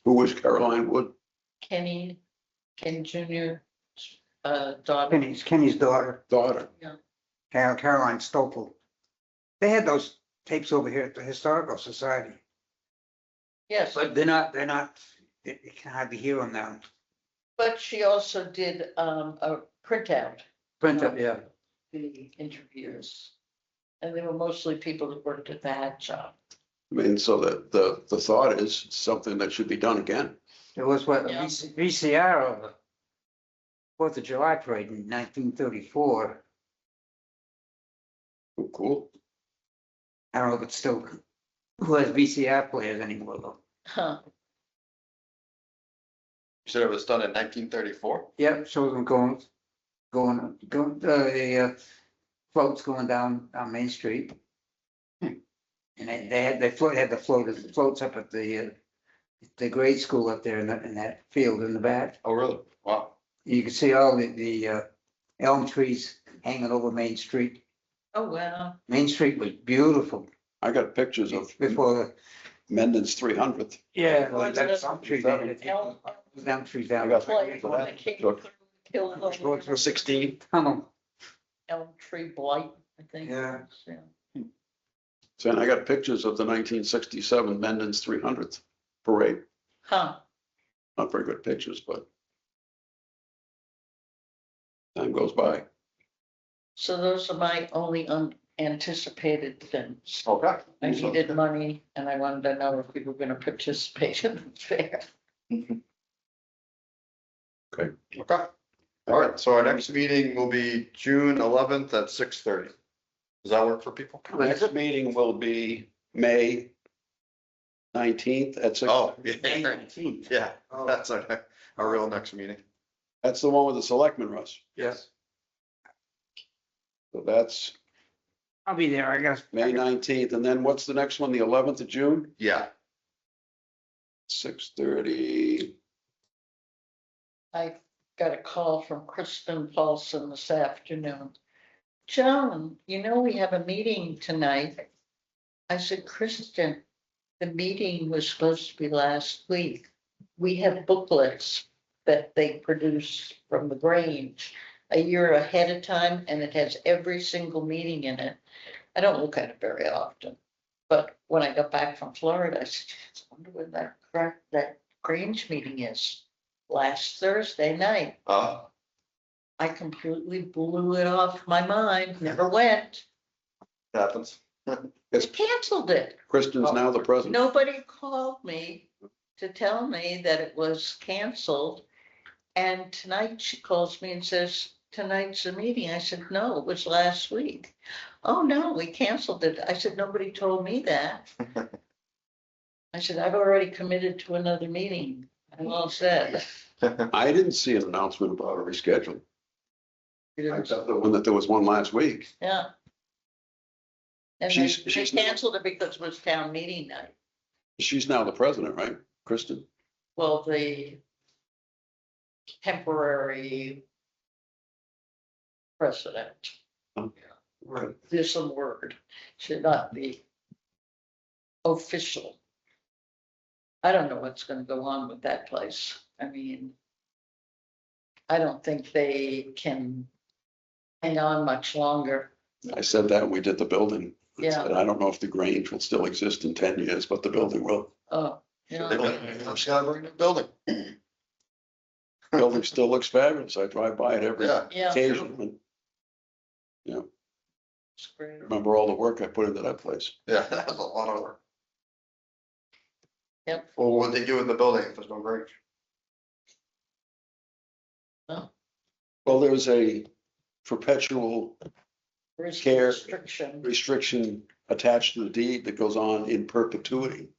Who was Caroline Wood? Ken Jr. Daughter. Kenny's daughter, Daughter. Caroline Stoffel. They had those tapes over here at the Historical Society, Yes, but you can hardly hear them now. but she also did a printout, Print up, yeah. the interviews. And they were mostly people that worked at the hat shop. I mean, so the thought is something that should be done again. It was what, Yeah. VCR of the Fourth of July parade in 1934. Oh, cool. I don't know if it's still, who has VCR players anymore though. Huh, you said it was done in 1934? Yep, shows them going, the floats going down Main Street. And they had the floats up at the grade school up there in that field in the back. Oh, really? Wow. You can see all the elm trees hanging over Main Street. oh, wow. Main Street was beautiful I got pictures of before Mendon's 300th. Yeah, Was that's it some trees. Elm- Elm trees I down. got Play for when that. they came Sure. through, killed them. Go through 16. tunnel. Elm Tree Blight, I think. Yeah. So, and I got pictures of the 1967 Mendon's 300th parade. Huh, Not very good pictures, but time goes by. so those are my only unanticipated things. Okay. I needed money and I wanted to know if we were gonna participate in the fair. Okay. All right, so our next meeting will be June 11th at 6:30. Does that work for people? The next meeting will be May 19th at 6. Oh, May yeah, 19th. yeah, Oh. that's our real next meeting. That's the one with the selectmen, Russ. Yes. So that's I'll be there, I guess. May 19th. And then what's the next one? The 11th of June, Yeah, 6:30. I got a call from Kristen Paulson this afternoon. Joan, you know, we have a meeting tonight. I said, Kristen, the meeting was supposed to be last week. we have booklets that they produce from the Grange a year ahead of time, and it has every single meeting in it. I don't look at it very often, but when I got back from Florida, I said, "I wonder when that Grange meeting is." Last Thursday night, I completely blew it off my mind, never went. Happens. Yes, They canceled it. Kristen's now the president. Nobody called me to tell me that it was canceled. And tonight she calls me and says, tonight's the meeting. I said, no, it was last week. Oh, no, we canceled it. I said, nobody told me that. I said, I've already committed to another meeting. I'm all set. I didn't see an announcement about a reschedule. I got the one that there was one last week. Yeah. And She's- they she's- canceled it because it was town meeting night. She's now the president, right, Kristen? Well, the temporary president. Right. There's some word, should not be official. I don't know what's gonna go on with that place. I mean, I don't think they can hang on much longer. I said that when we did the building. I Yeah. said, I don't know if the Grange will still exist in 10 years, but the building will. Oh, They yeah, just gotta bring the building. Building still looks fabulous. I drive by it every Yeah. yeah. occasion. It's great. Remember all the work I put into that place. Yeah, that was a lot of work. Yep. Well, what would they do with the building if there's no Grange? Well, there's a perpetual There's Care. restriction. restriction attached to the deed that goes on in perpetuity.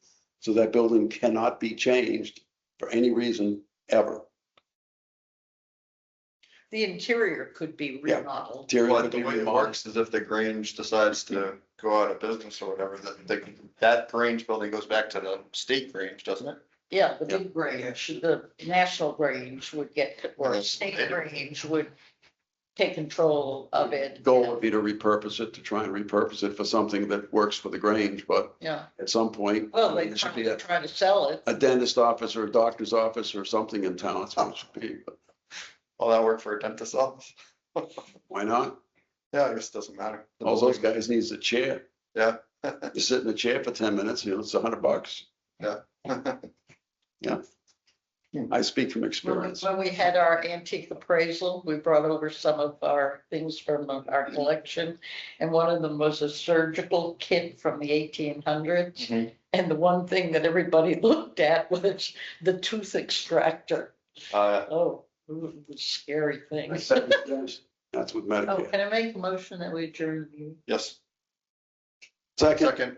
So that building cannot be changed for any reason ever. The interior could be Yeah. remodeled. Interior But could the be way it remodeled. works is if the Grange decides to go out of business or whatever, that Grange building goes back to the state Grange, doesn't it? Yeah, the big Grange, the National Grange would get, or State Grange would take control of it. Goal would be to repurpose it, to try and repurpose it for something that works for the Grange, but Yeah, at some point. well, they there should try be to sell it. a dentist office or a doctor's office or something in town. That's what it should be, but All that work for a dentist's office? why not? Yeah, I guess it doesn't matter. The All those building- guys needs a chair. Yeah. You sit in a chair for 10 minutes, it's $100. I speak from experience. When we had our antique appraisal, we brought over some of our things from our collection. And one of them was a surgical kit from the 1800s. Mhm. And the one thing that everybody looked at was the tooth extractor. Oh, it was a scary thing. That's with Oh, Medicare. can I make a motion that we adjourn the meeting? Yes, Second, second,